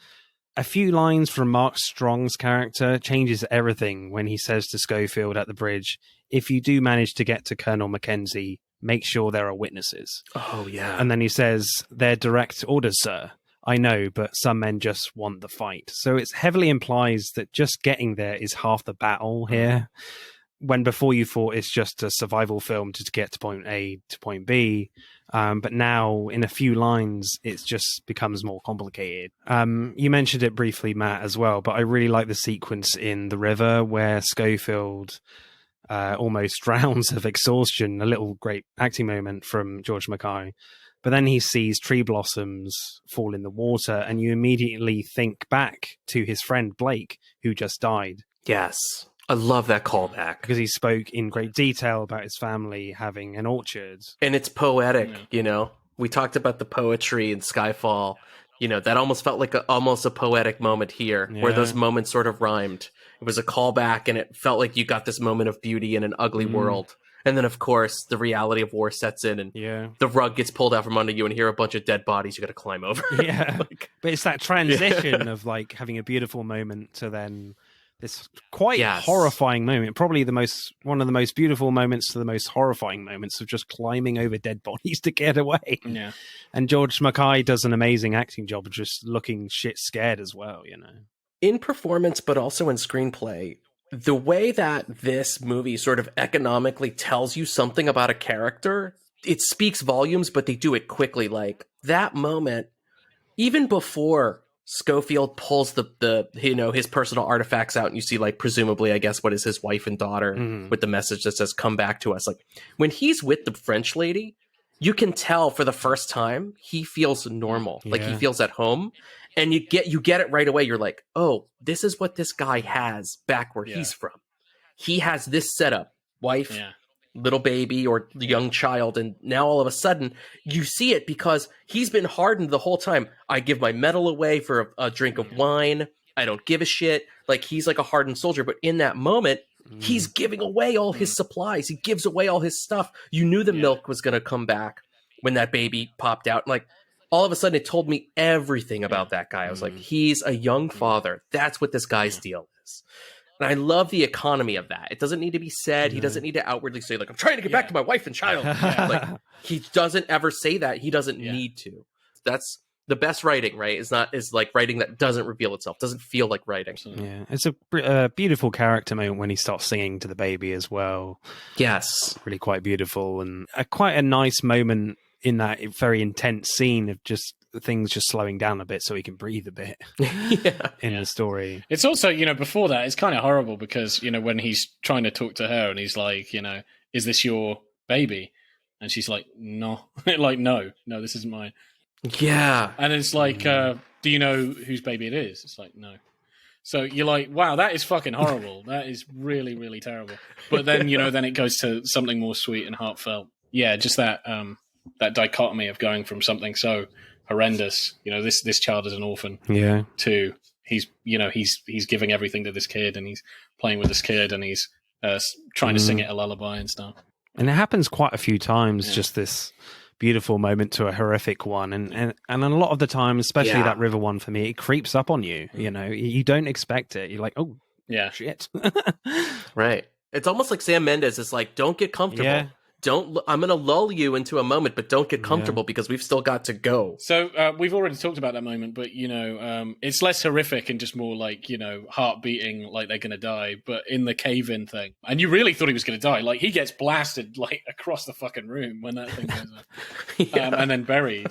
a few lines from Mark Strong's character changes everything when he says to Schofield at the bridge, if you do manage to get to Colonel Mackenzie, make sure there are witnesses. Oh, yeah. And then he says, they're direct orders, sir. I know, but some men just want the fight. So it heavily implies that just getting there is half the battle here. When before you thought it's just a survival film to get to point A to point B. But now in a few lines, it just becomes more complicated. You mentioned it briefly, Matt, as well, but I really like the sequence in the river where Schofield almost drowns of exhaustion. A little great acting moment from George Mackay. But then he sees tree blossoms fall in the water, and you immediately think back to his friend Blake, who just died. Yes. I love that callback. Because he spoke in great detail about his family having an orchard. And it's poetic, We talked about the poetry in Skyfall. That almost felt like almost a poetic moment here, where those moments sort of rhymed. It was a callback, and it felt like you got this moment of beauty in an ugly world. And then, of course, the reality of war sets in, and the rug gets pulled out from under you, and here are a bunch of dead bodies you got to climb over. Yeah, but it's that transition of like having a beautiful moment to then this quite horrifying moment. Probably one of the most beautiful moments to the most horrifying moments of just climbing over dead bodies to get away. Yeah, and George Mackay does an amazing acting job of just looking shit scared as well. In performance, but also in screenplay. The way that this movie sort of economically tells you something about a character, it speaks volumes, but they do it quickly. Like, that moment, even before Schofield pulls his personal artifacts out, and you see, like, presumably, I guess, what is his wife and daughter with the message that says, come back to us. Like, when he's with the French lady, you can tell for the first time he feels normal. Like, he feels at home. And you get it right away. You're like, oh, this is what this guy has back where he's from. He has this setup, wife, little baby or young child. And now all of a sudden you see it because he's been hardened the whole time. I give my medal away for a drink of wine. I don't give a shit. Like, he's like a hardened soldier. But in that moment, he's giving away all his supplies. He gives away all his stuff. You knew the milk was going to come back when that baby popped out. Like, all of a sudden, it told me everything about that guy. I was like, he's a young father. That's what this guy's deal is. And I love the economy of that. It doesn't need to be said. He doesn't need to outwardly say, like, I'm trying to get back to my wife and child. Like, he doesn't ever say that. He doesn't need to. That's the best writing, right? Is like writing that doesn't reveal itself, doesn't feel like writing. Yeah, it's a beautiful character moment when he starts singing to the baby as well. Yes. Really quite beautiful, and quite a nice moment in that very intense scene of just things just slowing down a bit so he can breathe a bit in the story. It's also, before that, it's kind of horrible because, when he's trying to talk to her and he's like, is this your baby? And she's like, no. Like, no, this isn't mine. Yeah. And it's like, do you know whose baby it is? It's like, no. So you're like, wow, that is fucking horrible. That is really, really terrible. But then, then it goes to something more sweet and heartfelt. Yeah, just that that dichotomy of going from something so horrendous, this child is an orphan, to he's giving everything to this kid and he's playing with this kid and he's trying to sing it a lullaby and stuff. And it happens quite a few times, just this beautiful moment to a horrific one. And a lot of the time, especially that river one for me, it creeps up on you. You don't expect it. You're like, oh, shit. Right. It's almost like Sam Mendes is like, don't get comfortable. Yeah. I'm going to lull you into a moment, but don't get comfortable because we've still got to go. So we've already talked about that moment, but, it's less horrific and just more like, heart beating like they're going to die, but in the cave-in thing. And you really thought he was going to die. Like, he gets blasted, like, across the fucking room when that thing goes up. And then buried.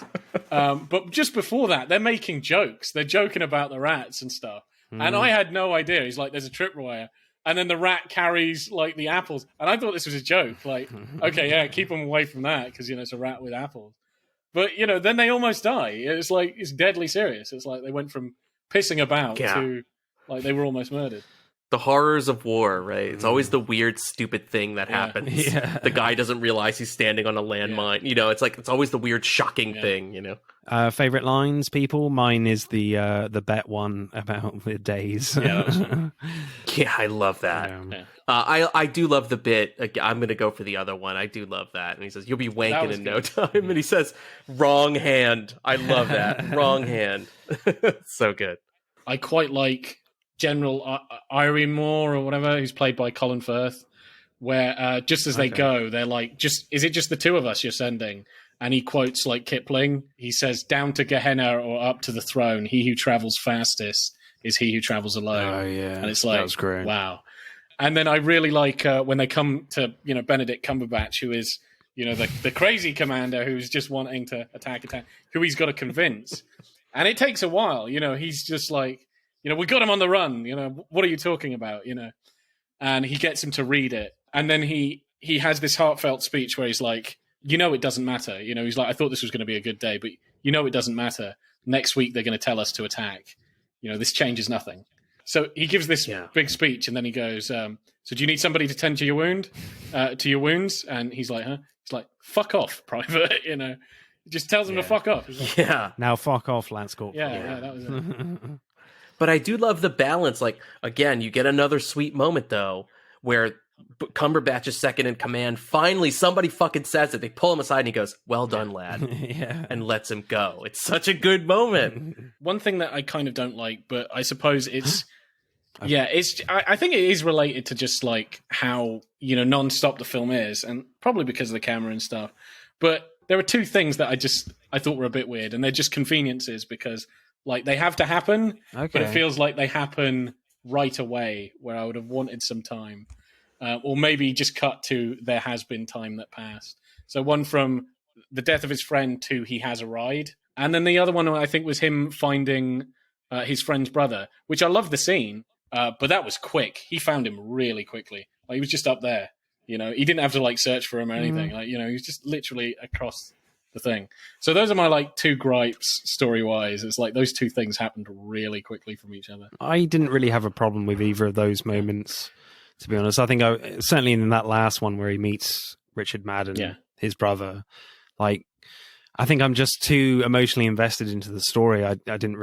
But just before that, they're making jokes. They're joking about the rats and stuff. And I had no idea. He's like, there's a tripwire. And then the rat carries, like, the apples. And I thought this was a joke. Like, okay, yeah, keep them away from that because, it's a rat with apples. But, then they almost die. It's like, it's deadly serious. It's like they went from pissing about to, like, they were almost murdered. The horrors of war, right? It's always the weird, stupid thing that happens. Yeah. The guy doesn't realize he's standing on a landmine. It's always the weird, shocking thing, Favorite lines, people? Mine is the bet one about the days. Yeah, yeah, I love that. Yeah. I do love the bit. I'm going to go for the other one. I do love that. And he says, you'll be wanking in no time. And he says, wrong hand. I love that. Wrong hand. So good. I quite like General Irene Moore or whatever, who's played by Colin Firth, where just as they go, they're like, is it just the two of us you're sending? And he quotes like Kipling. He says, down to Gehenna or up to the throne, he who travels fastest is he who travels alone. Oh, yeah. And it's like, that was great. Wow. And then I really like when they come to, Benedict Cumberbatch, who is, the crazy commander who's just wanting to attack, who he's got to convince. And it takes a while, he's just like, we got him on the run, what are you talking about, And he gets him to read it. And then he has this heartfelt speech where he's like, it doesn't matter. He's like, I thought this was going to be a good day, but it doesn't matter. Next week, they're going to tell us to attack. This changes nothing. So he gives this big speech and then he goes, so do you need somebody to tend to your wounds? And he's like, huh? He's like, fuck off, private, He just tells him to fuck off. Like, Now fuck off, Lance Corporal. Yeah, that was it. But I do love the balance. Like, again, you get another sweet moment, though, where Cumberbatch is second in command. Finally, somebody fucking says it. They pull him aside and he goes, well done, lad. And lets him go. It's such a good moment. One thing that I kind of don't like, but I suppose it's... I think it is related to just like how, non-stop the film is, and probably because of the camera and stuff. But there are two things that I thought were a bit weird, and they're just conveniences because... Like, they have to happen, but it feels like they happen right away, where I would have wanted some time. Or maybe just cut to there has been time that passed. So one from the death of his friend to he has a ride. And then the other one, I think, was him finding his friend's brother, which I love the scene, but that was quick. He found him really quickly. Like, he was just up there. He didn't have to, like, search for him or anything. Like, he was just literally across the thing. So those are my like two gripes story-wise. It's like those two things happened really quickly from each other. I didn't really have a problem with either of those moments, to be honest. I think certainly in that last one where he meets Richard Madden, his brother, like, I think I'm just too emotionally invested into the story. I didn't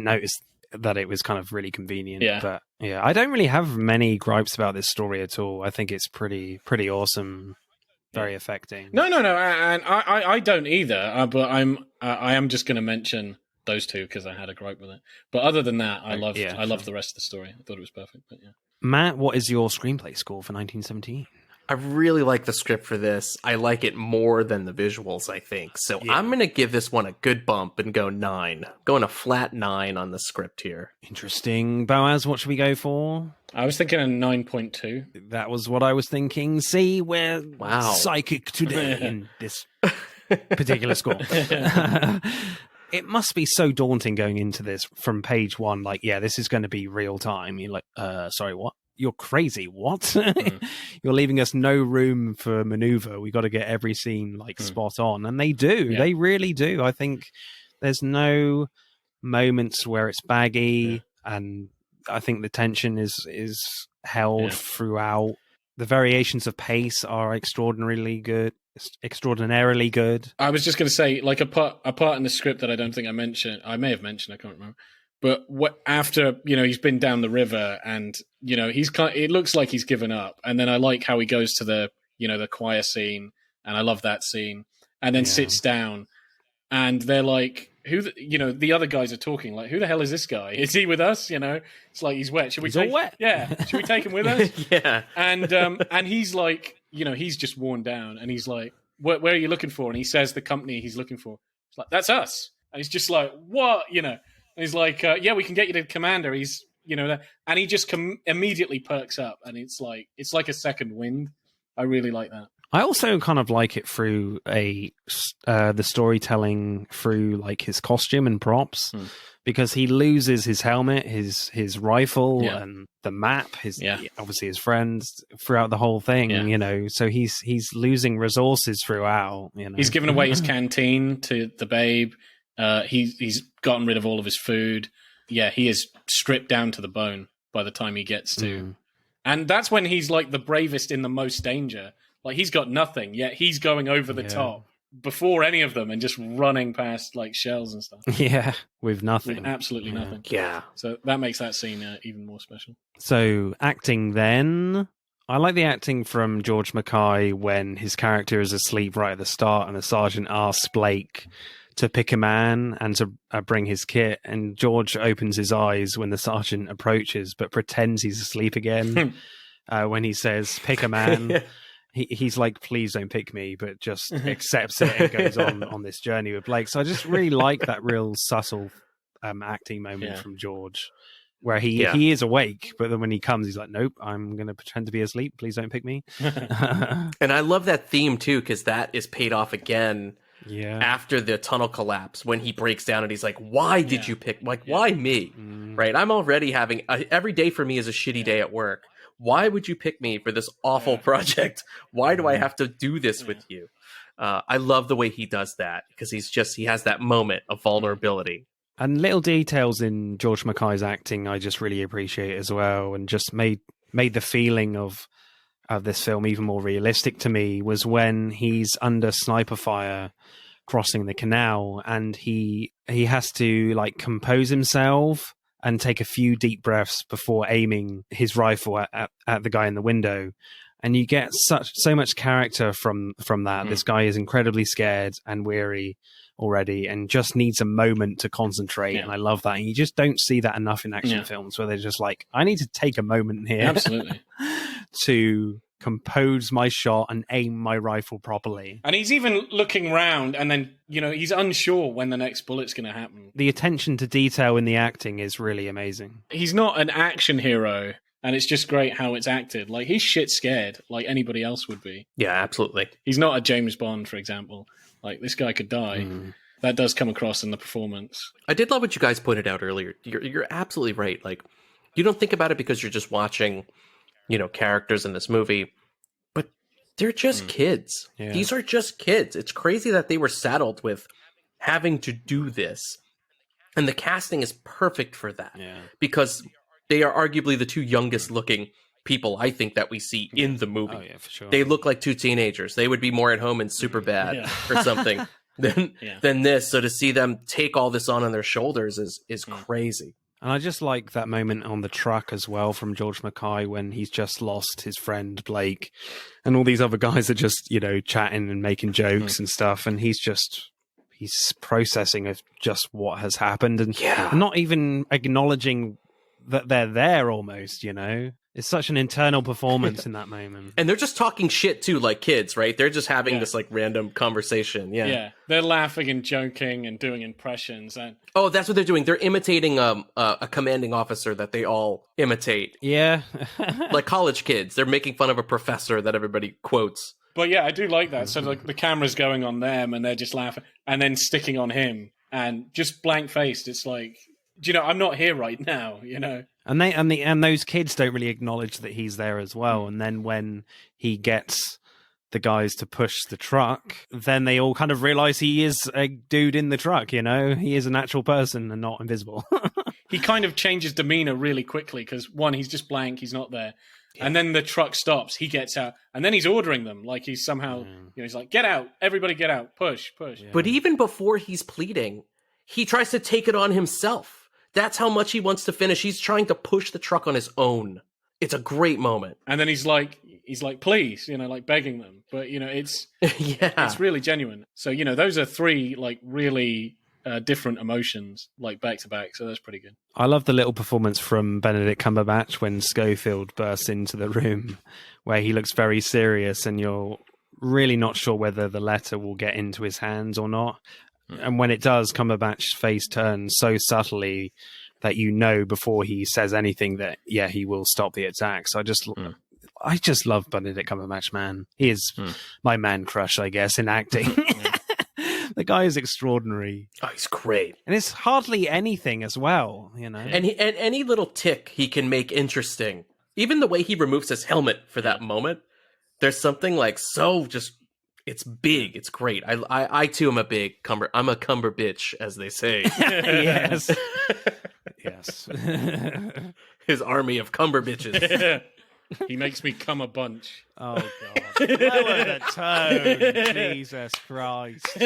notice that it was kind of really convenient. But I don't really have many gripes about this story at all. I think it's pretty awesome. Very affecting. No, and I don't either. But I am just going to mention those two because I had a gripe with it. But other than that, I loved the rest of the story. I thought it was perfect. But Matt, what is your screenplay score for 1917? I really like the script for this. I like it more than the visuals, I think. So I'm going to give this one a good bump and go 9. Going a flat 9 on the script here. Interesting. Boaz, what should we go for? I was thinking a 9.2. That was what I was thinking. See, we're psychic today in this particular score. it must be so daunting going into this from page one. Like, yeah, this is going to be real time. You're like, sorry, what? You're crazy. What? You're leaving us no room for maneuver. We got to get every scene like spot on. And they do. Yeah. They really do. I think there's no moments where it's baggy, and I think the tension is held throughout. The variations of pace are extraordinarily good. I was just going to say, like a part in the script that I don't think I mentioned. I may have mentioned. I can't remember. But after he's been down the river, and it looks like he's given up. And then I like how he goes to the the choir scene, and I love that scene. And then sits down, and they're like, the other guys are talking like, who the hell is this guy? Is he with us? It's like he's wet. He's all wet. Yeah, should we take him with us? Yeah. And he's like, he's just worn down, and he's like, where are you looking for? And he says the company he's looking for. It's like, that's us. And he's just like, what? And he's like, yeah, we can get you to Commander. He's, and he just immediately perks up, and it's like a second wind. I really like that. I also kind of like it through the storytelling through like his costume and props, because he loses his helmet, his rifle, and the map, obviously his friends throughout the whole thing. So he's losing resources throughout. He's given away his canteen to the babe. He's gotten rid of all of his food. Yeah, he is stripped down to the bone by the time he gets to, and that's when he's like the bravest in the most danger. Like, he's got nothing, yet he's going over the top before any of them and just running past, like, shells and stuff. Yeah, with nothing. With absolutely nothing. Yeah. So that makes that scene even more special. So, acting then. I like the acting from George Mackay when his character is asleep right at the start and the sergeant asks Blake to pick a man and to bring his kit. And George opens his eyes when the sergeant approaches, but pretends he's asleep again when he says, pick a man. He's like, please don't pick me, but just accepts it and goes on this journey with Blake. So I just really like that real subtle acting moment from George, where he is awake, but then when he comes, he's like, nope, I'm going to pretend to be asleep. Please don't pick me. And I love that theme, too, because that is paid off again after the tunnel collapse, when he breaks down and he's like, why did you pick? Like, why me? Right? I'm already having... every day for me is a shitty day at work. Why would you pick me for this awful project? Why do I have to do this with you? I love the way he does that, because he has that moment of vulnerability. And little details in George Mackay's acting I just really appreciate as well, and just made the feeling of this film even more realistic to me, was when he's under sniper fire crossing the canal, and he has to like compose himself and take a few deep breaths before aiming his rifle at the guy in the window. And you get so much character from that. This guy is incredibly scared and weary already and just needs a moment to concentrate. And I love that. And you just don't see that enough in action films, where they're just like, I need to take a moment here to compose my shot and aim my rifle properly. And he's even looking round, and then, he's unsure when the next bullet's going to happen. The attention to detail in the acting is really amazing. He's not an action hero, and it's just great how it's acted. Like, he's shit scared, like anybody else would be. Yeah, absolutely. He's not a James Bond, for example. Like, this guy could die. That does come across in the performance. I did love what you guys pointed out earlier. You're absolutely right. Like, you don't think about it because you're just watching, characters in this movie, but they're just kids. Yeah. These are just kids. It's crazy that they were saddled with having to do this. And the casting is perfect for that. Yeah. Because they are arguably the two youngest looking people, I think, that we see in the movie. Oh, yeah, for sure. They look like two teenagers. They would be more at home in Superbad or something than this. So to see them take all this on their shoulders is crazy. And I just like that moment on the truck as well from George Mackay, when he's just lost his friend Blake and all these other guys are just, chatting and making jokes and stuff. And he's processing of just what has happened and not even acknowledging that they're there almost, It's such an internal performance in that moment. And they're just talking shit too, like kids, right? They're just having this like random conversation. Yeah. They're laughing and joking and doing impressions. And oh, that's what they're doing. They're imitating a commanding officer that they all imitate. Yeah. Like college kids. They're making fun of a professor that everybody quotes. But yeah, I do like that. So like the camera's going on them and they're just laughing and then sticking on him. and just blank faced. It's like, I'm not here right now, And those kids don't really acknowledge that he's there as well. And then when he gets the guys to push the truck, then they all kind of realize he is a dude in the truck. He is an actual person and not invisible. He kind of changes demeanor really quickly because one, he's just blank, he's not there. Yeah. And then the truck stops, he gets out, and then he's ordering them like he's somehow, he's like, get out, everybody get out, push. Yeah. But even before he's pleading, he tries to take it on himself. That's how much he wants to finish. He's trying to push the truck on his own. It's a great moment. And then he's like, please, like begging them. But, it's it's really genuine. So, those are three like really different emotions, like back to back. So that's pretty good. I love the little performance from Benedict Cumberbatch when Schofield bursts into the room where he looks very serious and you're really not sure whether the letter will get into his hands or not. And when it does, Cumberbatch's face turns so subtly that before he says anything that, he will stop the attack. So I just love Benedict Cumberbatch, man. He is my man crush, I guess, in acting. The guy is extraordinary. Oh, he's great. And it's hardly anything as well, And any little tick he can make interesting. Even the way he removes his helmet for that moment, there's something like so just... It's big. It's great. I too am a big I'm a cumber bitch, as they say. Yes. Yes. His army of cumber bitches. He makes me come a bunch. Oh, God. Lower the tone. Jesus Christ.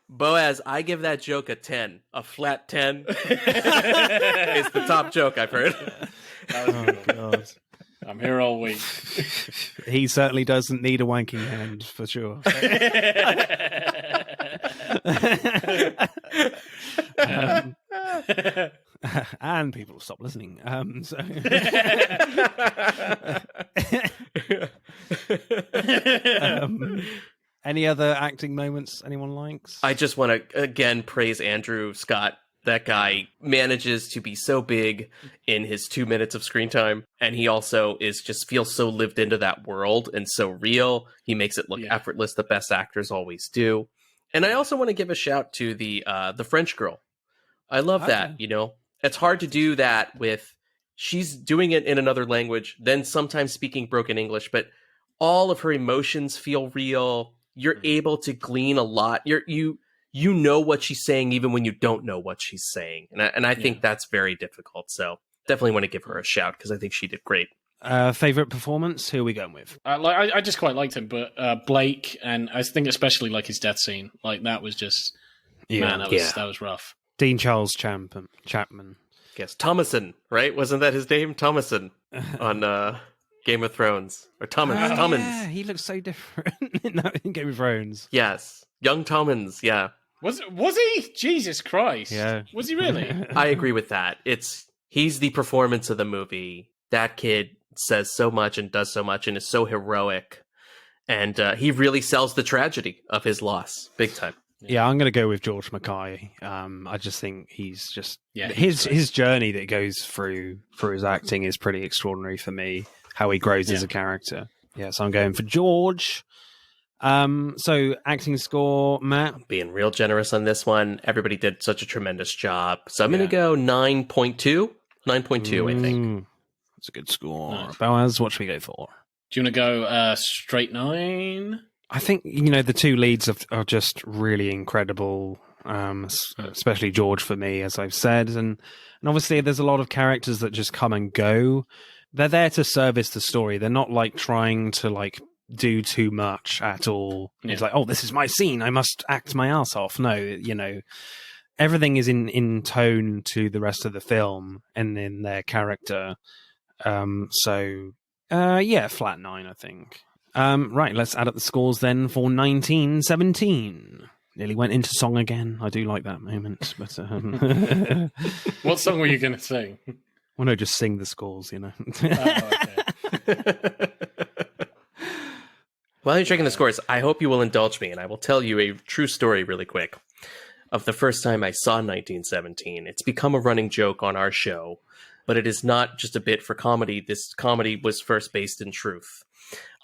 Boaz, I give that joke a 10. A flat 10. It's the top joke I've heard. Oh, God. I'm here all week. He certainly doesn't need a wanking hand, for sure. And people will stop listening. Any other acting moments anyone likes? I just want to, again, praise Andrew Scott. That guy manages to be so big in his 2 minutes of screen time. And he also feels so lived into that world and so real. He makes it look effortless. The best actors always do. And I also want to give a shout to the French girl. I love that, It's hard to do that she's doing it in another language, then sometimes speaking broken English, but all of her emotions feel real. You're able to glean a lot. You know what she's saying even when you don't know what she's saying. And I think that's very difficult. So definitely want to give her a shout because I think she did great. Favorite performance? Who are we going with? I just quite liked him, but Blake, and I think especially like his death scene, like that was just, that was rough. Dean Charles Chapman. Yes, Thomason, right? Wasn't that his name? Thomason on Game of Thrones. Or Tommins. Yeah, he looks so different in Game of Thrones. Yes. Young Tommins, yeah. Was he? Jesus Christ. Yeah. Was he really? I agree with that. He's the performance of the movie. That kid says so much and does so much and is so heroic. And he really sells the tragedy of his loss. Big time. Yeah, I'm going to go with George Mackay. I just think he's just... his journey that he goes through his acting is pretty extraordinary for me. How he grows as a character. Yeah, so I'm going for George. So acting score, Matt? Being real generous on this one. Everybody did such a tremendous job. So I'm going to go 9.2. 9.2, I think. That's a good score. Nice. Boaz, what should we go for? Do you want to go straight 9? I think, the two leads are just really incredible, especially George for me, as I've said. And obviously there's a lot of characters that just come and go. They're there to service the story. They're not trying to do too much at all. Yeah. It's oh, this is my scene. I must act my ass off. No, everything is in tone to the rest of the film and in their character. Flat 9, I think. Right, let's add up the scores then for 1917. Nearly went into song again. I do like that moment. But what song were you going to sing? Well, no, just sing the scores, Oh, okay. While you're checking the scores, I hope you will indulge me, and I will tell you a true story really quick of the first time I saw 1917. It's become a running joke on our show, but it is not just a bit for comedy. This comedy was first based in truth.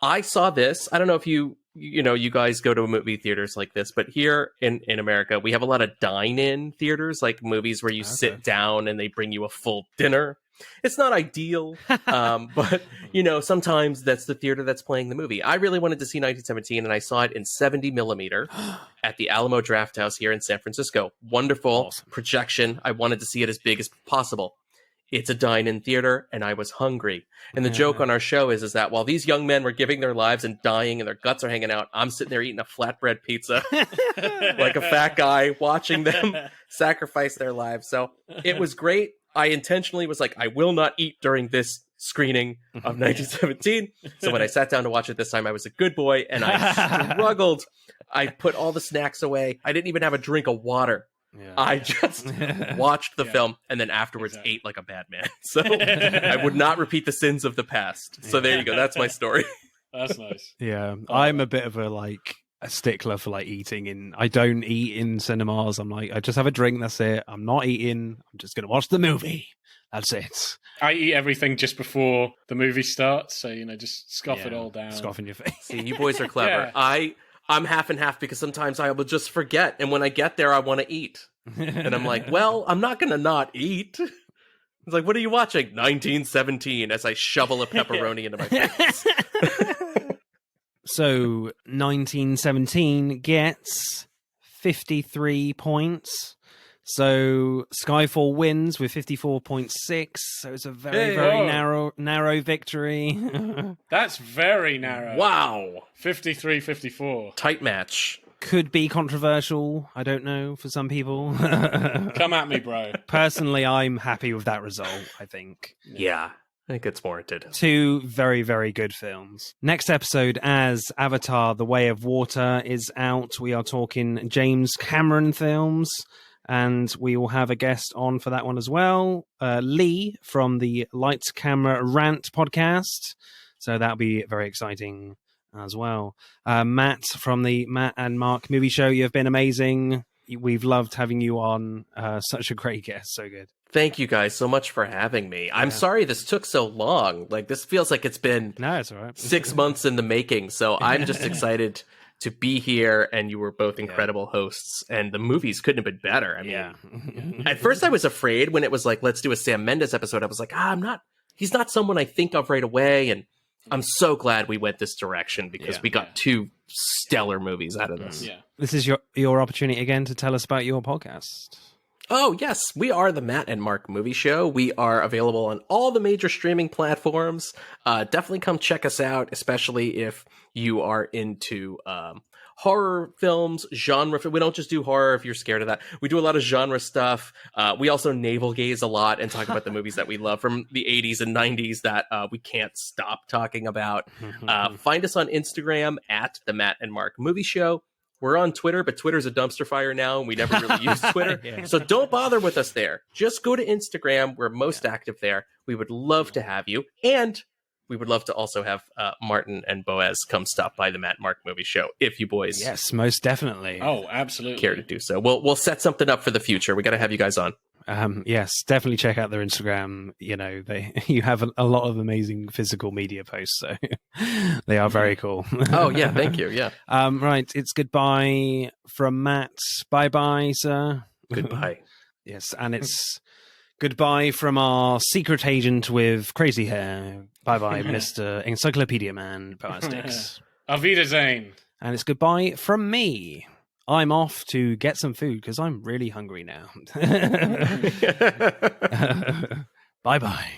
I saw this. I don't know if you you guys go to movie theaters like this, but here in America, we have a lot of dine-in theaters, like movies where you sit down and they bring you a full dinner. It's not ideal, but, sometimes that's the theater that's playing the movie. I really wanted to see 1917, and I saw it in 70 millimeter at the Alamo Drafthouse here in San Francisco. Wonderful projection. I wanted to see it as big as possible. It's a dine-in theater, and I was hungry. And the joke on our show is that while these young men were giving their lives and dying and their guts are hanging out, I'm sitting there eating a flatbread pizza like a fat guy, watching them sacrifice their lives. So it was great. I intentionally was like, I will not eat during this screening of 1917. So when I sat down to watch it this time, I was a good boy, and I struggled. I put all the snacks away. I didn't even have a drink of water. Yeah. I just watched the film and then afterwards ate like a bad man. So I would not repeat the sins of the past. So there you go. That's my story. That's nice. Yeah. I'm a bit of a stickler for eating I don't eat in cinemas. I'm like, I just have a drink. That's it. I'm not eating. I'm just going to watch the movie. That's it. I eat everything just before the movie starts. So, just scoff it all down. Scoff in your face. See, you boys are clever. I'm half and half because sometimes I will just forget. And when I get there, I want to eat. And I'm like, well, I'm not going to not eat. It's like, what are you watching? 1917 as I shovel a pepperoni into my face. So 1917 gets 53 points. So Skyfall wins with 54.6. So it's a very narrow victory. That's very narrow. Wow. 53-54. Tight match. Could be controversial. I don't know, for some people. Come at me, bro. Personally, I'm happy with that result, I think. Yeah. I think it's warranted. Two very, very good films. Next episode, as Avatar: The Way of Water is out, we are talking James Cameron films. And we will have a guest on for that one as well. Lee from the Lights Camera Rant podcast. So that'll be very exciting as well. Matt from the Matt and Mark Movie Show. You've been amazing. We've loved having you on. Such a great guest. So good. Thank you guys so much for having me. I'm sorry this took so long. This feels like it's been it's all right. 6 months in the making. So I'm just excited to be here, and you were both incredible hosts, and the movies couldn't have been better. I mean, at first I was afraid when it was like, let's do a Sam Mendes episode. I was like, he's not someone I think of right away. And I'm so glad we went this direction because we got two stellar movies out of this. Yeah. This is your opportunity again to tell us about your podcast. Oh, yes. We are the Matt and Mark Movie Show. We are available on all the major streaming platforms. Definitely come check us out, especially if you are into horror films, genre. We don't just do horror if you're scared of that. We do a lot of genre stuff. We also navel gaze a lot and talk about the movies that we love from the 80s and 90s that we can't stop talking about. Find us on Instagram at the Matt and Mark Movie Show. We're on Twitter, but Twitter's a dumpster fire now, and we never really use Twitter. So don't bother with us there. Just go to Instagram. We're most active there. We would love to have you. And we would love to also have Martin and Boaz come stop by the Matt and Mark Movie Show, if you boys most definitely. Oh, absolutely. care to do so. We'll set something up for the future. We got to have you guys on. Yes, definitely check out their Instagram. You have a lot of amazing physical media posts, so they are very cool. Oh yeah, thank you. Yeah. Right, it's goodbye from Matt. Bye, sir. Goodbye. Yes, and it's goodbye from our secret agent with crazy hair. Bye, Mr. Encyclopedia Man. Boaz Dix. Auf Wiedersehen. And it's goodbye from me. I'm off to get some food because I'm really hungry now. Bye-bye.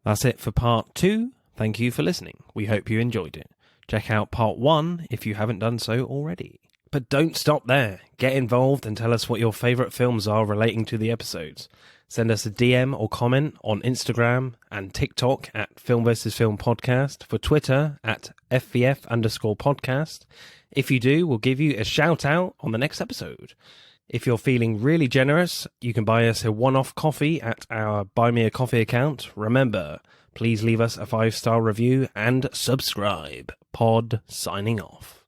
That's it for part 2. Thank you for listening. We hope you enjoyed it. Check out part 1 if you haven't done so already. But don't stop there. Get involved and tell us what your favourite films are relating to the episodes. Send us a DM or comment on Instagram and TikTok at Film vs. Film Podcast, for Twitter at FVF_podcast. If you do, we'll give you a shout out on the next episode. If you're feeling really generous, you can buy us a one-off coffee at our Buy Me a Coffee account. Remember, please leave us a 5-star review and subscribe. Pod signing off.